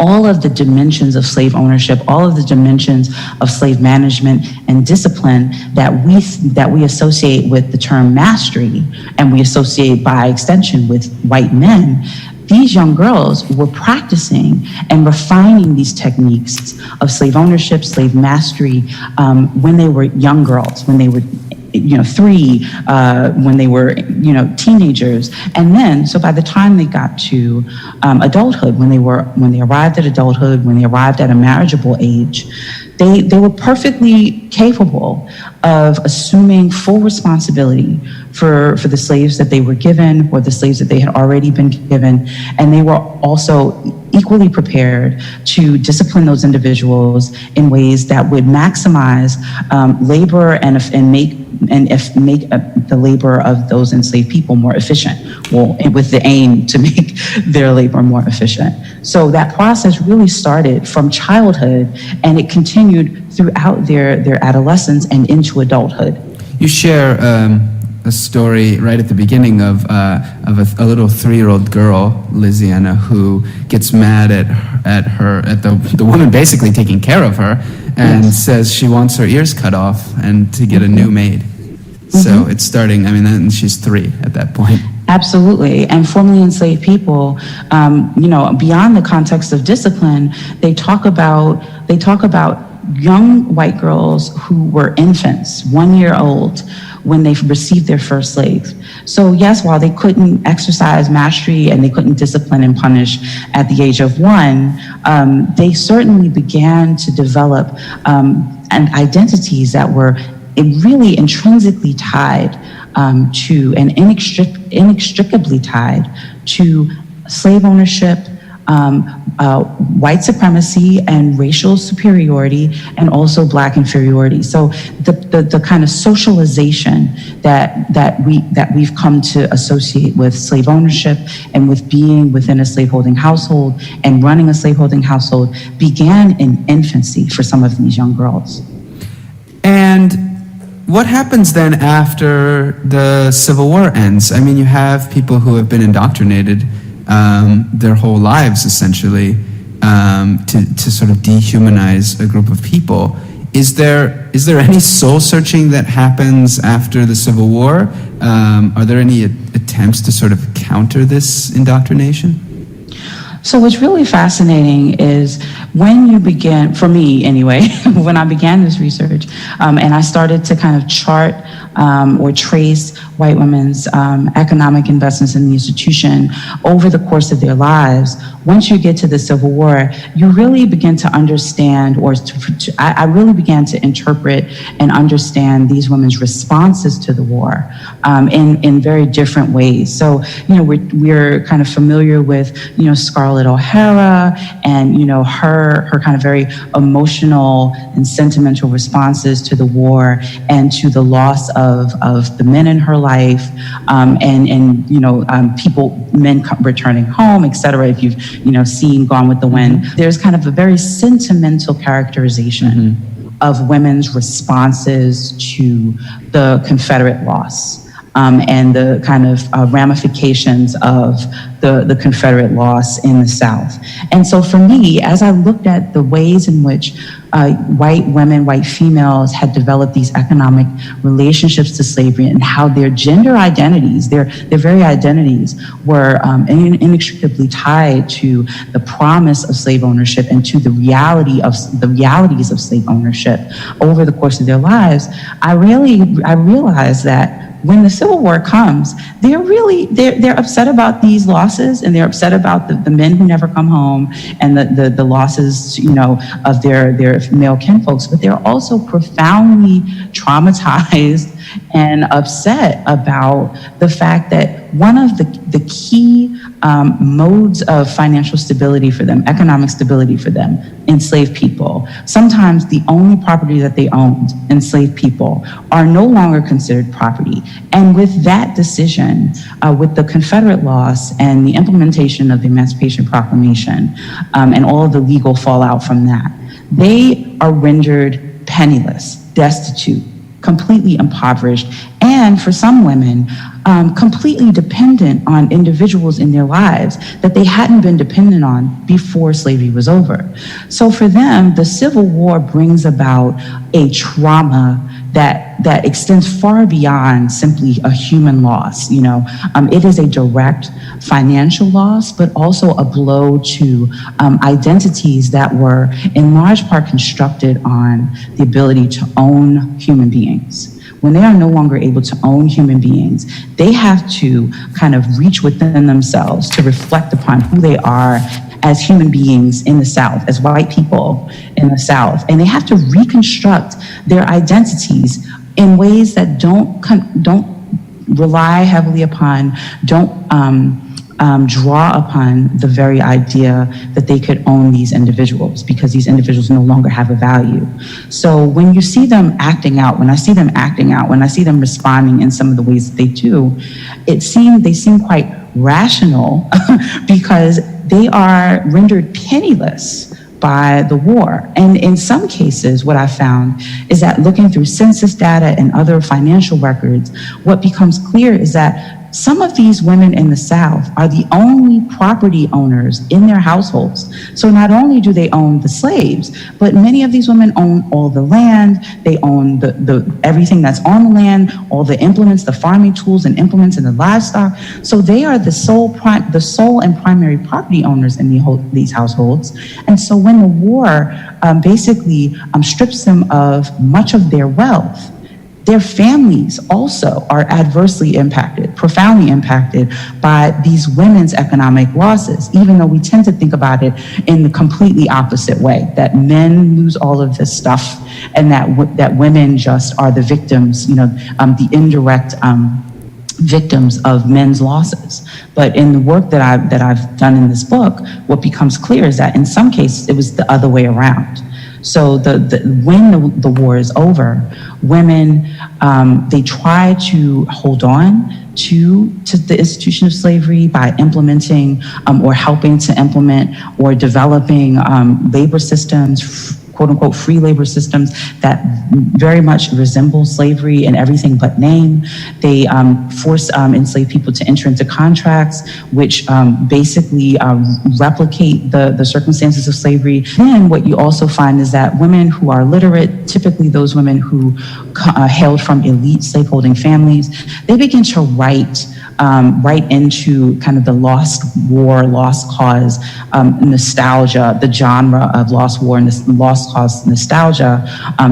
Speaker 16: all of the dimensions of slave ownership, all of the dimensions of slave management and discipline that we associate with the term mastery, and we associate by extension with white men. These young girls were practicing and refining these techniques of slave ownership, slave mastery, when they were young girls, when they were 3, when they were, teenagers. And then, so by the time they got to adulthood, when they arrived at adulthood, when they arrived at a marriageable age, they were perfectly capable of assuming full responsibility for the slaves that they were given, or the slaves that they had already been given. And they were also equally prepared to discipline those individuals in ways that would maximize labor and make the labor of those enslaved people more efficient, with the aim to make their labor more efficient. So that process really started from childhood, and it continued throughout their adolescence and into adulthood.
Speaker 15: You share a story right at the beginning of a little 3-year-old girl, Liziana, who gets mad at the woman basically taking care of her, and says she wants her ears cut off and to get a new maid. So it's starting, and she's 3 at that point.
Speaker 16: Absolutely. And formerly enslaved people, beyond the context of discipline, they talk about young white girls who were infants, 1 year old, when they received their first slaves. So yes, while they couldn't exercise mastery and they couldn't discipline and punish at the age of 1, they certainly began to develop identities that were really intrinsically tied to, and inextricably tied to, slave ownership, white supremacy and racial superiority, and also Black inferiority. So the kind of socialization that we've come to associate with slave ownership and with being within a slaveholding household and running a slaveholding household began in infancy for some of these young girls.
Speaker 15: And what happens then after the Civil War ends? You have people who have been indoctrinated their whole lives, essentially, to sort of dehumanize a group of people. Is there any soul searching that happens after the Civil War? Are there any attempts to sort of counter this indoctrination?
Speaker 16: So what's really fascinating is when you begin, for me anyway, when I began this research, and I started to kind of chart or trace white women's economic investments in the institution over the course of their lives, once you get to the Civil War, you really begin to understand, I really began to interpret and understand these women's responses to the war in very different ways. So, we're kind of familiar with, Scarlett O'Hara and, her kind of very emotional and sentimental responses to the war and to the loss of the men in her life, men returning home, et cetera. If you've, seen Gone with the Wind, there's kind of a very sentimental characterization of women's responses to the Confederate loss. and the kind of ramifications of the Confederate loss in the South. And so for me, as I looked at the ways in which white women, white females had developed these economic relationships to slavery and how their gender identities, their very identities were inextricably tied to the promise of slave ownership and to the realities of slave ownership over the course of their lives, I realized that when the Civil War comes, they're upset about these losses, and they're upset about the men who never come home and the losses, of their male kinfolks, but they're also profoundly traumatized and upset about the fact that one of the key modes of financial stability for them, economic stability for them, enslaved people, sometimes the only property that they owned, enslaved people, are no longer considered property. And with that decision, with the Confederate loss and the implementation of the Emancipation Proclamation, and all of the legal fallout from that, they are rendered penniless, destitute, completely impoverished, and for some women, completely dependent on individuals in their lives that they hadn't been dependent on before slavery was over. So for them, the Civil War brings about a trauma that extends far beyond simply a human loss. It is a direct financial loss, but also a blow to identities that were in large part constructed on the ability to own human beings. When they are no longer able to own human beings, they have to kind of reach within themselves to reflect upon who they are as human beings in the South, as white people in the South. And they have to reconstruct their identities in ways that don't rely heavily upon, don't draw upon the very idea that they could own these individuals, because these individuals no longer have a value. So when you see them acting out, when I see them responding in some of the ways that they do, they seem quite rational because they are rendered penniless by the war. And in some cases, what I found is that looking through census data and other financial records, what becomes clear is that some of these women in the South are the only property owners in their households. So not only do they own the slaves, but many of these women own all the land, they own the everything that's on the land, all the implements, the farming tools and implements and the livestock. So they are the sole and primary property owners in these households. And so when the war basically strips them of much of their wealth, their families also are adversely impacted, profoundly impacted by these women's economic losses, even though we tend to think about it in the completely opposite way, that men lose all of this stuff and that women just are the victims, the indirect victims of men's losses. But in the work that I've done in this book, what becomes clear is that in some cases it was the other way around. So when the war is over, women, they try to hold on to the institution of slavery by implementing or helping to implement or developing labor systems, quote unquote free labor systems that very much resemble slavery in everything but name. They force enslaved people to enter into contracts which basically replicate the circumstances of slavery. Then what you also find is that women who are literate, typically those women who hailed from elite slaveholding families, they begin to write into kind of the lost war, lost cause nostalgia, the genre of lost war and this lost cause nostalgia,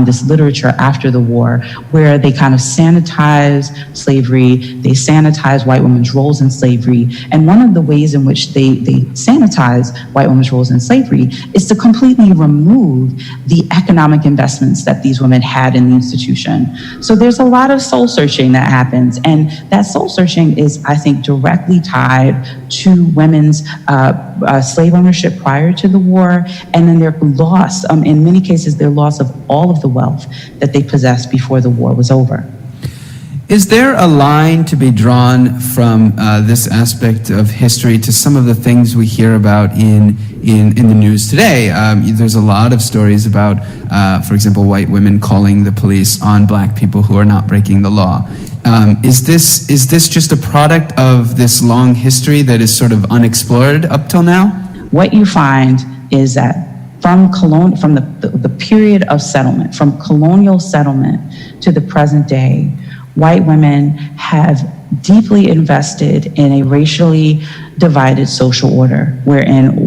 Speaker 16: this literature after the war, where they kind of sanitize slavery, they sanitize white women's roles in slavery. And one of the ways in which they sanitize white women's roles in slavery is to completely remove the economic investments that these women had in the institution. So there's a lot of soul searching that happens, and that soul searching is, I think, directly tied to women's slave ownership prior to the war, and then their loss, in many cases, their loss of all of the wealth that they possessed before the war was over.
Speaker 15: Is there a line to be drawn from this aspect of history to some of the things we hear about in the news today? There's a lot of stories about, for example, white women calling the police on black people who are not breaking the law. Is this just a product of this long history that is sort of unexplored up till now?
Speaker 16: What you find is that from the period of settlement, from colonial settlement to the present day, white women have deeply invested in a racially divided social order wherein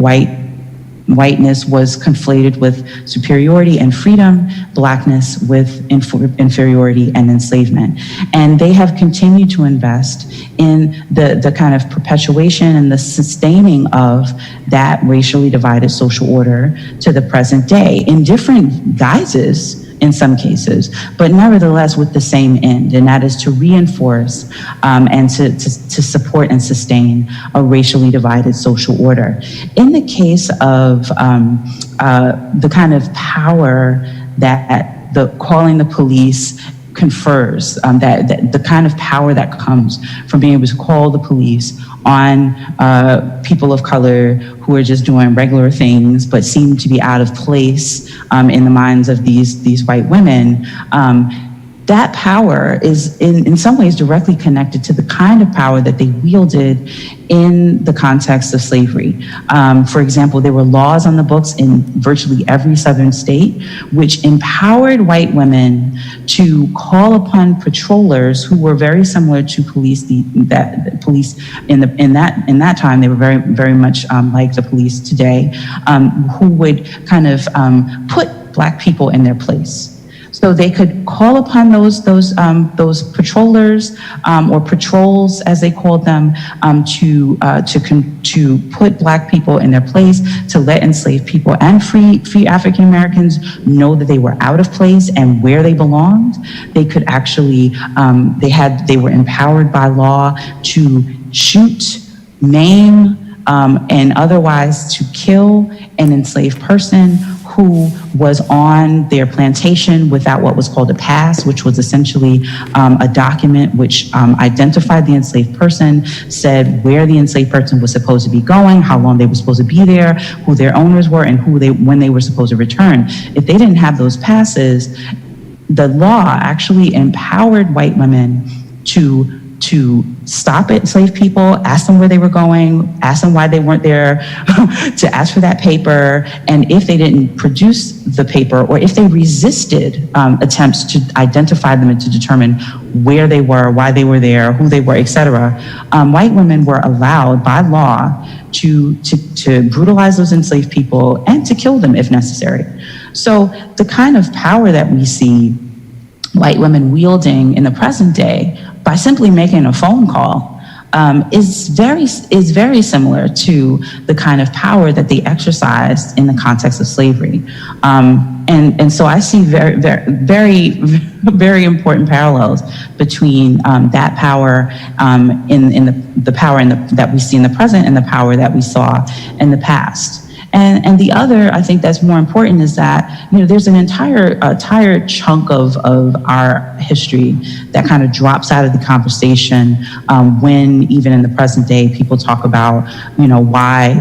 Speaker 16: whiteness was conflated with superiority and freedom, blackness with inferiority and enslavement. And they have continued to invest in the kind of perpetuation and the sustaining of that racially divided social order to the present day in different guises in some cases, but nevertheless with the same end, and that is to reinforce and to support and sustain a racially divided social order. In the case of the kind of power that calling the police confers, that the kind of power that comes from being able to call the police on people of color who are just doing regular things but seem to be out of place in the minds of these white women, that power is in some ways directly connected to the kind of power that they wielded in the context of slavery. For example, there were laws on the books in virtually every southern state which empowered white women to call upon patrollers who were very similar to police. Police in that time, they were very, very much like the police today, who would kind of put Black people in their place. So they could call upon those patrollers or patrols, as they called them, to put Black people in their place, to let enslaved people and free African Americans know that they were out of place and where they belonged. They could actually they were empowered by law to shoot, maim, and otherwise to kill an enslaved person who was on their plantation without what was called a pass, which was essentially a document which identified the enslaved person, said where the enslaved person was supposed to be going, how long they were supposed to be there, who their owners were, and when they were supposed to return. If they didn't have those passes, the law actually empowered white women to stop enslaved people, ask them where they were going, ask them why they weren't there, to ask for that paper, and if they didn't produce the paper, or if they resisted attempts to identify them and to determine where they were, why they were there, who they were, etc., white women were allowed by law to brutalize those enslaved people and to kill them if necessary. So the kind of power that we see white women wielding in the present day by simply making a phone call is very similar to the kind of power that they exercised in the context of slavery. And so I see very, very, very important parallels between that power in the power that we see in the present and the power that we saw in the past. And the other, I think that's more important, is that, there's an entire chunk of our history that kind of drops out of the conversation when, even in the present day, people talk about, why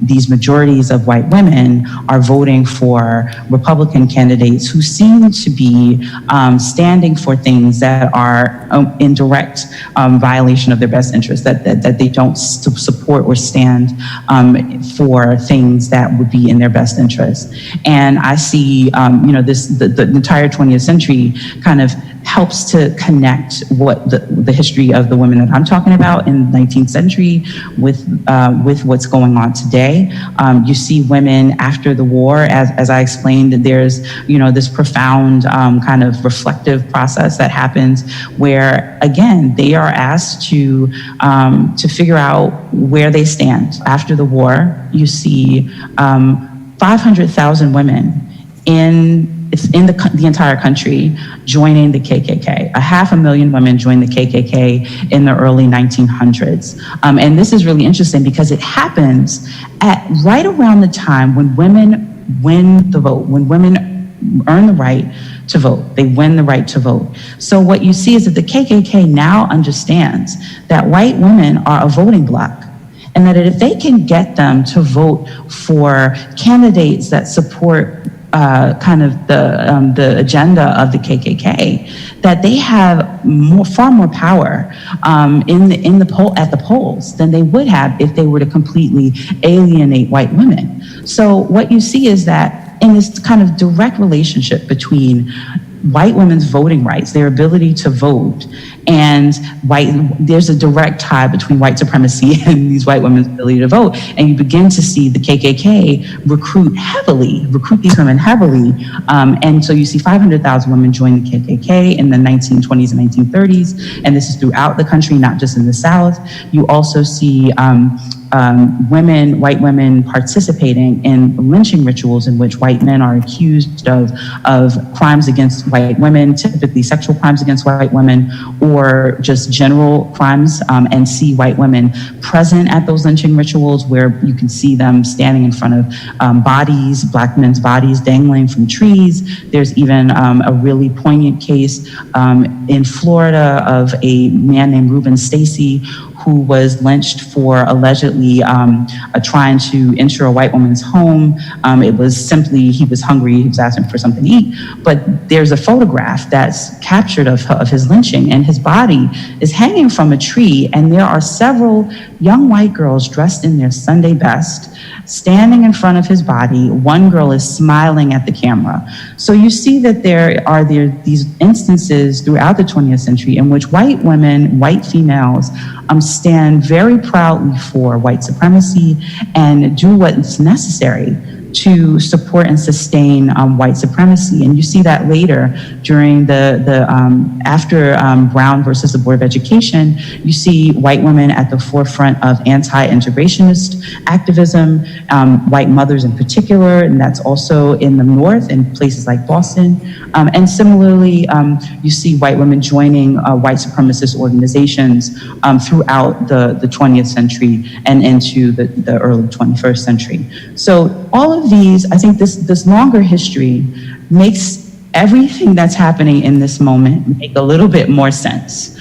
Speaker 16: these majorities of white women are voting for Republican candidates who seem to be standing for things that are in direct violation of their best interests, that they don't support or stand for things that would be in their best interest. And I see, the entire 20th century kind of helps to connect what the history of the women that I'm talking about in the 19th century with what's going on today. You see women after the war, as I explained, that there's, this profound kind of reflective process that happens where, again, they are asked to figure out where they stand. After the war, you see 500,000 women in the entire country joining the KKK. 500,000 women joined the KKK in the early 1900s. And this is really interesting because it happens at right around the time when women win the vote, when women earn the right to vote. They win the right to vote. So what you see is that the KKK now understands that white women are a voting bloc, and that if they can get them to vote for candidates that support kind of the agenda of the KKK, that they have far more power in the poll at the polls than they would have if they were to completely alienate white women. So what you see is that in this kind of direct relationship between white women's voting rights, their ability to vote, and there's a direct tie between white supremacy and these white women's ability to vote. And you begin to see the KKK recruit these women heavily. And so you see 500,000 women join the KKK in the 1920s and 1930s. And this is throughout the country, not just in the South. You also see white women participating in lynching rituals in which white men are accused of crimes against white women, typically sexual crimes against white women, or just general crimes, and see white women present at those lynching rituals where you can see them standing in front of bodies, black men's bodies dangling from trees. There's even a really poignant case in Florida of a man named Reuben Stacy who was lynched for allegedly trying to enter a white woman's home. It was simply, he was hungry, he was asking for something to eat. But there's a photograph that's captured of his lynching, and his body is hanging from a tree, and there are several young white girls dressed in their Sunday best, standing in front of his body. One girl is smiling at the camera. So you see that there are these instances throughout the 20th century in which white women, white females, stand very proudly for white supremacy and do what's necessary to support and sustain white supremacy. And you see that later during after Brown versus the Board of Education. You see white women at the forefront of anti-integrationist activism, white mothers in particular, and that's also in the North in places like Boston. And similarly, you see white women joining white supremacist organizations throughout the 20th century and into the early 21st century. So all of these, I think this longer history makes everything that's happening in this moment make a little bit more sense.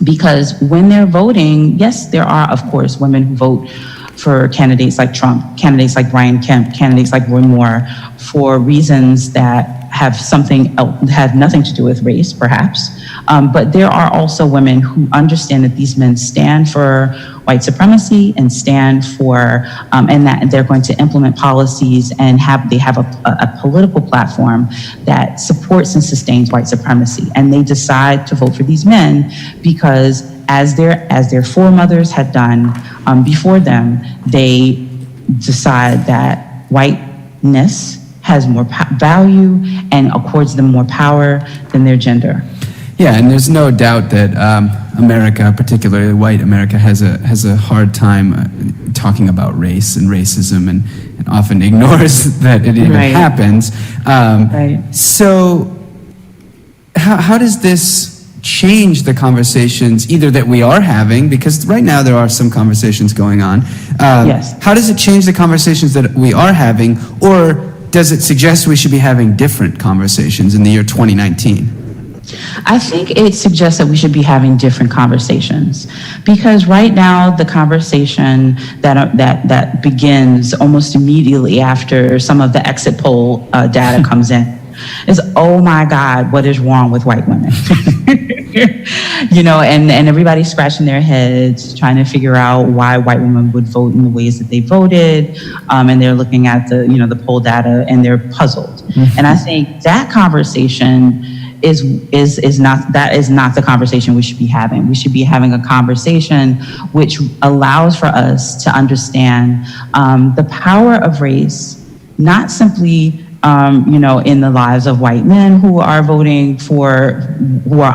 Speaker 16: Because when they're voting, yes, there are, of course, women who vote for candidates like Trump, candidates like Brian Kemp, candidates like Roy Moore, for reasons that have nothing to do with race, perhaps. But there are also women who understand that these men stand for white supremacy and stand for, and that they're going to implement policies and they have a political platform that supports and sustains white supremacy. And they decide to vote for these men because as their foremothers had done before them, they decide that whiteness has more value and accords them more power than their gender.
Speaker 15: Yeah, and there's no doubt that America, particularly white America, has a hard time talking about race and racism, and often ignores that it even happens. So how does this change the conversations either that we are having, because right now there are some conversations going on. Yes. How does it change the conversations that we are having, or does it suggest we should be having different conversations in the year 2019?
Speaker 16: I think it suggests that we should be having different conversations, because right now the conversation that begins almost immediately after some of the exit poll data comes in is, oh my God, what is wrong with white women? And everybody's scratching their heads trying to figure out why white women would vote in the ways that they voted, and they're looking at the poll data and they're puzzled. And I think that conversation is not the conversation we should be having. We should be having a conversation which allows for us to understand the power of race, not simply in the lives of white men who are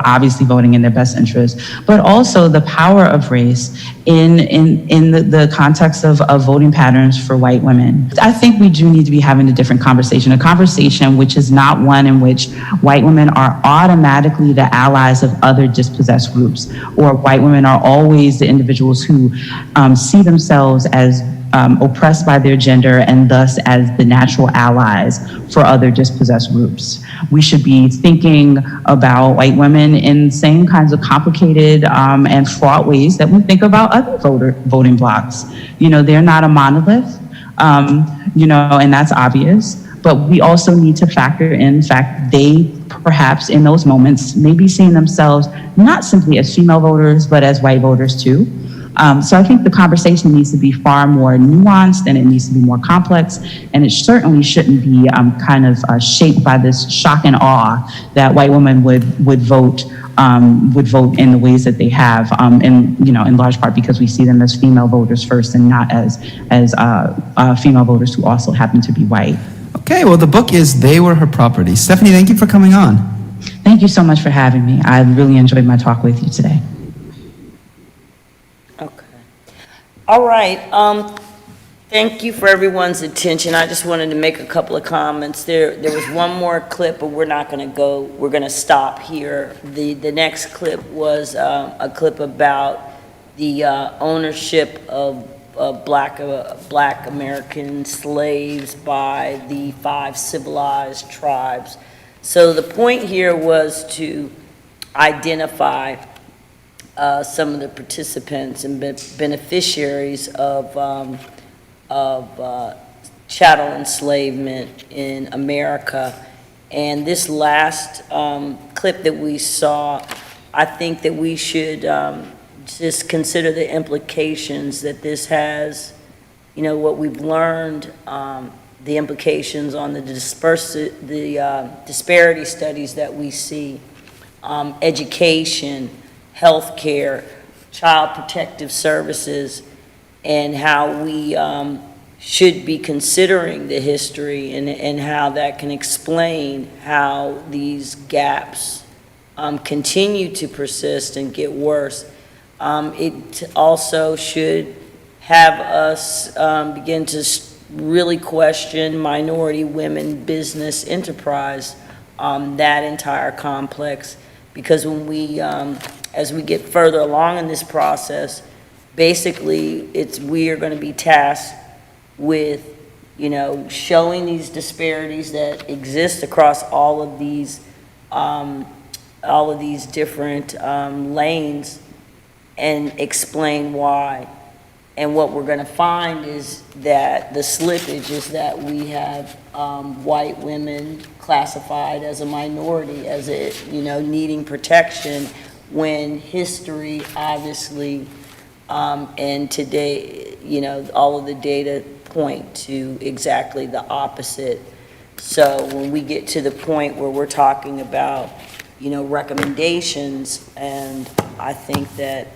Speaker 16: obviously voting in their best interest, but also the power of race in the context of voting patterns for white women. I think we do need to be having a different conversation, a conversation which is not one in which white women are automatically the allies of other dispossessed groups, or white women are always the individuals who see themselves as oppressed by their gender and thus as the natural allies for other dispossessed groups. We should be thinking about white women in the same kinds of complicated and fraught ways that we think about other voting blocs. They're not a monolith, and that's obvious. But we also need to factor in the fact they perhaps in those moments may be seeing themselves not simply as female voters, but as white voters too. So I think the conversation needs to be far more nuanced and it needs to be more complex. And it certainly shouldn't be shaped by this shock and awe that white women would vote in the ways that they have, in large part because we see them as female voters first and not as female voters who also happen to be white.
Speaker 15: Okay, well, the book is They Were Her Property. Stephanie, thank you for coming on.
Speaker 16: Thank you so much for having me. I really enjoyed my talk with you today.
Speaker 4: Okay. All right. Thank you for everyone's attention. I just wanted to make a couple of comments. There was one more clip, but we're not going to go. We're going to stop here. The next clip was a clip about the ownership of black American slaves by the 5 civilized tribes. So the point here was to identify some of the participants and beneficiaries of chattel enslavement in America. And this last clip that we saw, I think that we should just consider the implications that this has, what we've learned, the implications on the disparity studies that we see, education, healthcare, child protective services, and how we should be considering the history and how that can explain how these gaps continue to persist and get worse. It also should have us begin to really question minority women business enterprise, that entire complex, because when we, as we get further along in this process, basically we are going to be tasked with, showing these disparities that exist across all of these different lanes and explain why. And what we're going to find is that the slippage is that we have white women classified as a minority, as needing protection, when history obviously and today, all of the data point to exactly the opposite. So when we get to the point where we're talking about, recommendations, and I think that,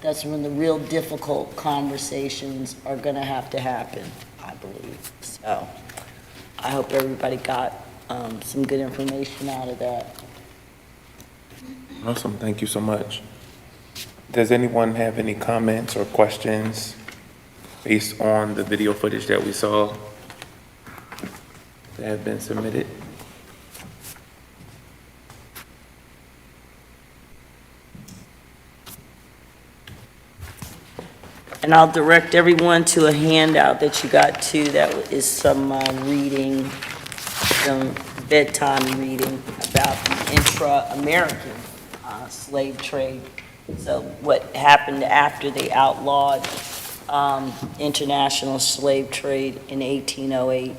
Speaker 4: that's when the real difficult conversations are going to have to happen, I believe. So I hope everybody got some good information out of that.
Speaker 1: Awesome, thank you so much. Does anyone have any comments or questions based on the video footage that we saw that have been submitted?
Speaker 4: And I'll direct everyone to a handout that you got too, that is some reading, some bedtime reading about the intra-American slave trade. So what happened after they outlawed international slave trade in 1808.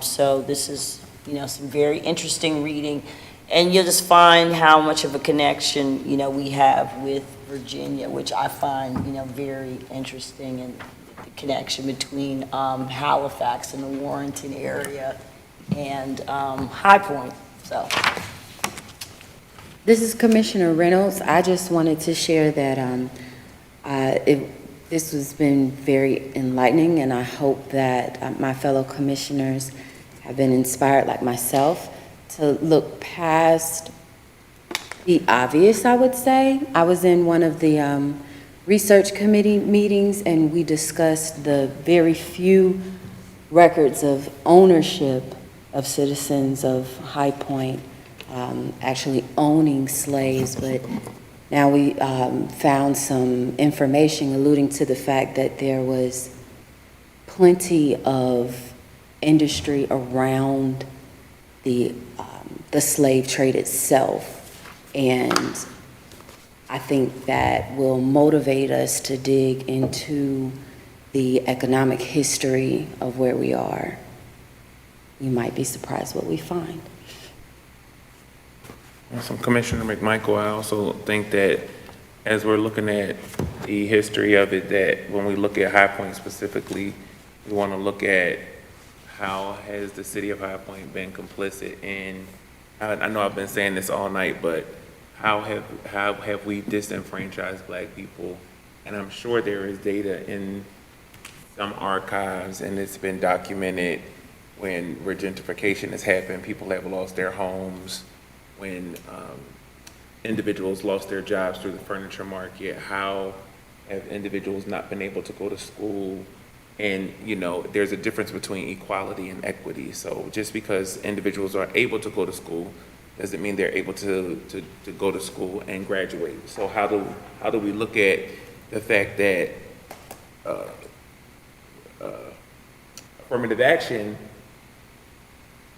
Speaker 4: So this is, some very interesting reading. And you'll just find how much of a connection, we have with Virginia, which I find, very interesting, and the connection between Halifax and the Warrenton area and High Point. So.
Speaker 8: This is Commissioner Reynolds. I just wanted to share that this has been very enlightening, and I hope that my fellow commissioners have been inspired, like myself, to look past the obvious, I would say. I was in one of the research committee meetings, and we discussed the very few records of ownership of citizens of High Point actually owning slaves, but now we found some information alluding to the fact that there was plenty of industry around the slave trade itself. And I think that will motivate us to dig into the economic history of where we are, you might be surprised what we find.
Speaker 1: Awesome. Commissioner McMichael, I also think that as we're looking at the history of it, that when we look at High Point specifically, we want to look at how has the city of High Point been complicit in, I know I've been saying this all night, but how have we disenfranchised Black people? And I'm sure there is data in some archives, and it's been documented when gentrification has happened, people have lost their homes, when individuals lost their jobs through the furniture market, how have individuals not been able to go to school? And, you know, there's a difference between equality and equity. So just because individuals are able to go to school doesn't mean they're able to go to school and graduate. So how do we look at the fact that affirmative action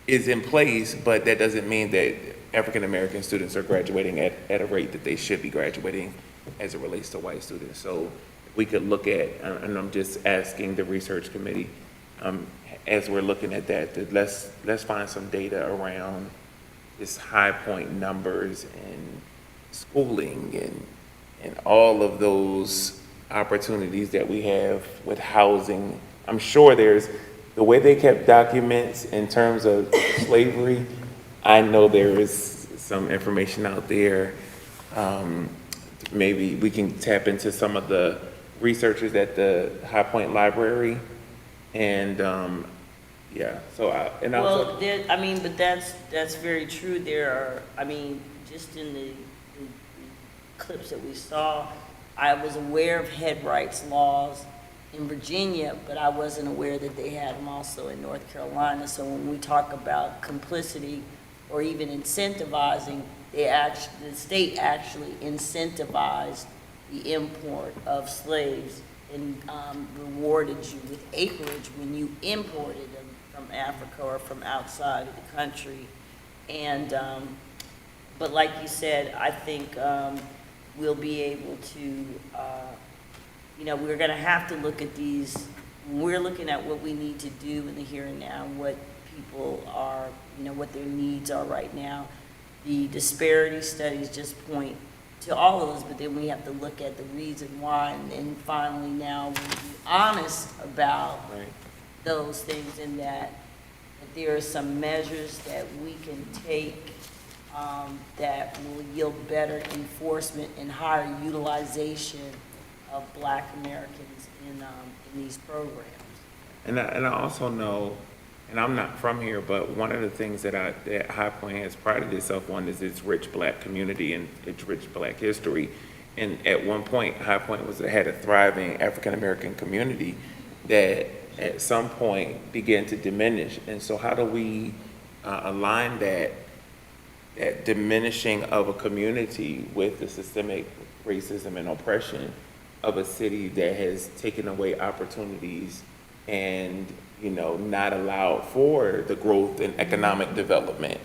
Speaker 1: is in place, but that doesn't mean that African-American students are graduating at a rate that they should be graduating as it relates to white students. So we could look at, and I'm just asking the research committee, as we're looking at that let's find some data around this High Point numbers and schooling and all of those opportunities that we have with housing. I'm sure there's, the way they kept documents in terms of slavery, I know there is some information out there. Maybe we can tap into some of the researchers at the High Point Library, and yeah. So
Speaker 4: well, I mean, but that's very true. There are, I mean, just in the clips that we saw, I was aware of head rights laws in Virginia, but I wasn't aware that they had them also in North Carolina. So when we talk about complicity or even incentivizing, the state actually incentivized the import of slaves and rewarded you with acreage when you imported them from Africa or from outside of the country. And, but like you said, I think we'll be able to, you know, we're going to have to look at these. We're looking at what we need to do in the here and now, what people are, you know, what their needs are right now. The disparity studies just point to all of those, but then we have to look at the reason why, and finally now we'll be honest about those things, and that there are some measures that we can take that will yield better enforcement and higher utilization of Black Americans in these programs.
Speaker 1: And I also know, and I'm not from here, but one of the things that High Point has prided itself on is its rich Black community and its rich Black history. And at one point, High Point had a thriving African-American community that at some point began to diminish. And so how do we align that diminishing of a community with the systemic racism and oppression of a city that has taken away opportunities and, you know, not allowed for the growth and economic development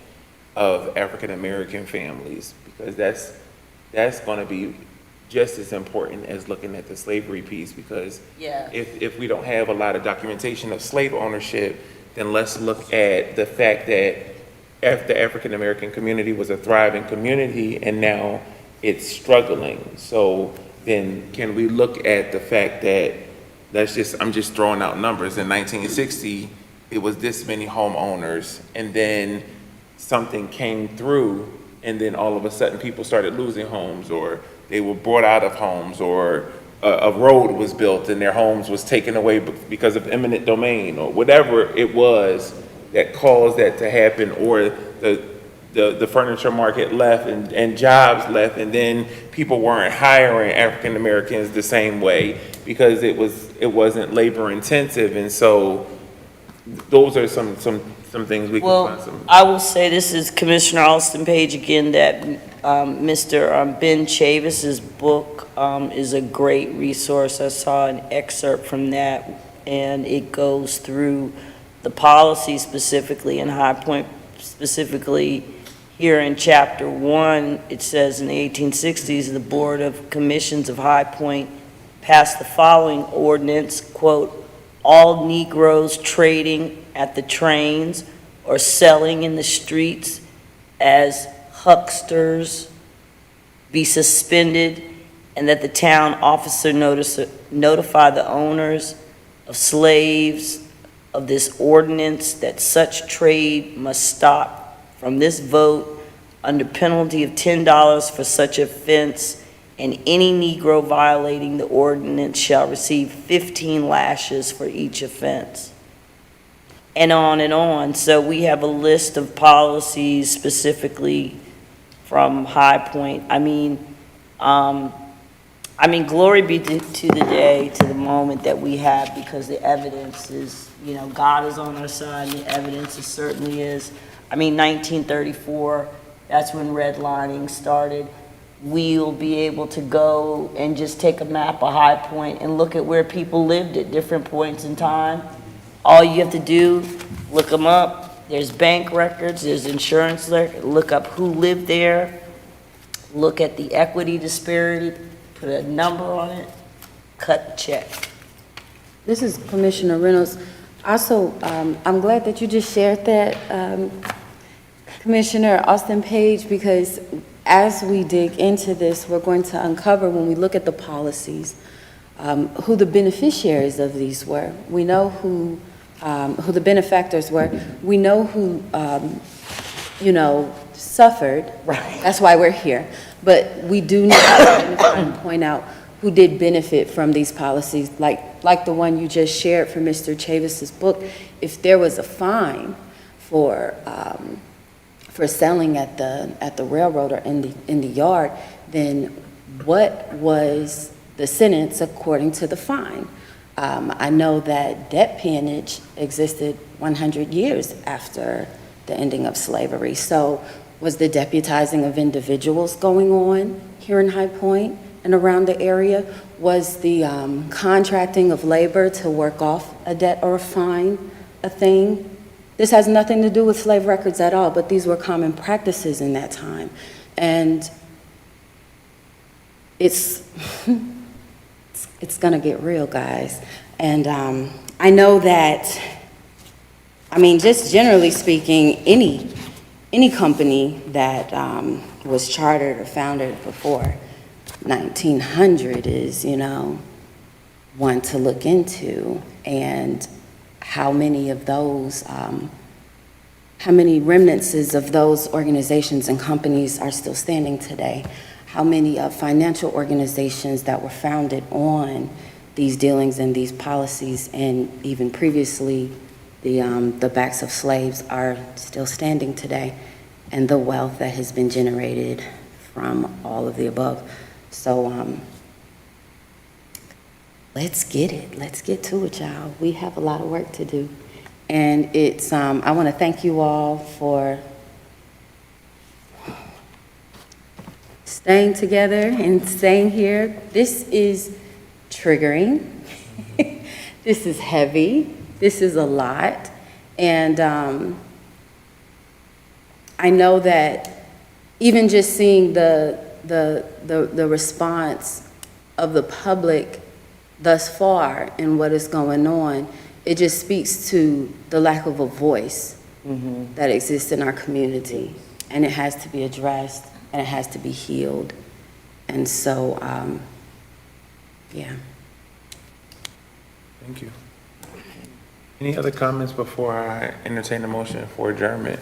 Speaker 1: of African-American families? Because that's going to be just as important as looking at the slavery piece, because if we don't have a lot of documentation of slave ownership, then let's look at the fact that the African-American community was a thriving community and now it's struggling. So then can we look at the fact that I'm just throwing out numbers. In 1960, it was this many homeowners, and then something came through, and then all of a sudden people started losing homes, or they were brought out of homes, or a road was built and their homes was taken away because of eminent domain, or whatever it was that caused that to happen, or the furniture market left and jobs left, and then people weren't hiring African Americans the same way because it wasn't labor intensive. And so those are some things we can find some.
Speaker 4: I will say, this is Commissioner Alston Page again, that Mr. Ben Chavis's book is a great resource. I saw an excerpt from that, and it goes through the policy specifically in High Point, specifically here in Chapter 1, it says in the 1860s, the Board of Commissions of High Point pass the following ordinance, quote, "All Negroes trading at the trains or selling in the streets as hucksters be suspended, and that the town officer notify the owners of slaves of this ordinance that such trade must stop from this vote under penalty of $10 for such offense, and any Negro violating the ordinance shall receive 15 lashes for each offense." And on and on. So we have a list of policies specifically from High Point. I mean, glory be to the day, to the moment that we have, because the evidence is, God is on our side, and the evidence certainly is. 1934, that's when redlining started. We'll be able to go and just take a map of High Point and look at where people lived at different points in time. All you have to do, look them up. There's bank records, there's insurance records. Look up who lived there. Look at the equity disparity, put a number on it, cut the check.
Speaker 8: This is Commissioner Reynolds. Also, I'm glad that you just shared that, Commissioner Austin Page, because as we dig into this, we're going to uncover, when we look at the policies, who the beneficiaries of these were. We know who the benefactors were. We know who, suffered. Right. That's why we're here. But we do need to point out who did benefit from these policies, like the one you just shared from Mr. Chavis's book. If there was a fine for selling at the railroad or in the yard, then what was the sentence according to the fine? I know that debt peonage existed 100 years after the ending of slavery. So was the deputizing of individuals going on here in High Point and around the area? Was the contracting of labor to work off a debt or a fine a thing? This has nothing to do with slave records at all, but these were common practices in that time. And it's gonna get real, guys. And I know that, just generally speaking, any company that was chartered or founded before 1900 is, one to look into. And how many of those, how many remnants of those organizations and companies are still standing today? How many financial organizations that were founded on these dealings and these policies, and even previously the backs of slaves, are still standing today, and the wealth that has been generated from all of the above. So let's get it. Let's get to it, y'all. We have a lot of work to do. And it's, I want to thank you all for staying together and staying here. This is triggering. This is heavy. This is a lot. And I know that even just seeing the response of the public thus far in what is going on, it just speaks to the lack of a voice that exists in our community. And it has to be addressed, and it has to be healed. And so, yeah.
Speaker 1: Thank you. Any other comments before I entertain the motion for adjournment?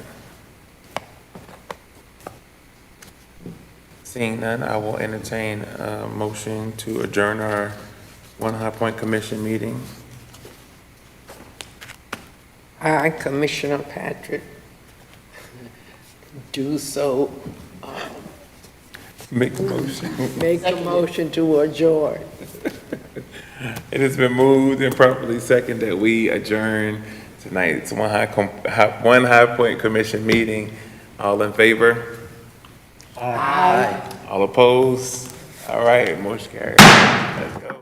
Speaker 1: Seeing none, I will entertain a motion to adjourn our One High Point Commission meeting.
Speaker 3: I, Commissioner Patrick, do so.
Speaker 1: Make a motion.
Speaker 3: Make a motion to adjourn.
Speaker 1: It has been moved and properly seconded that we adjourn tonight's One High Point Commission meeting. All in favor? Aye. All opposed? All right, motion carried. Let's go.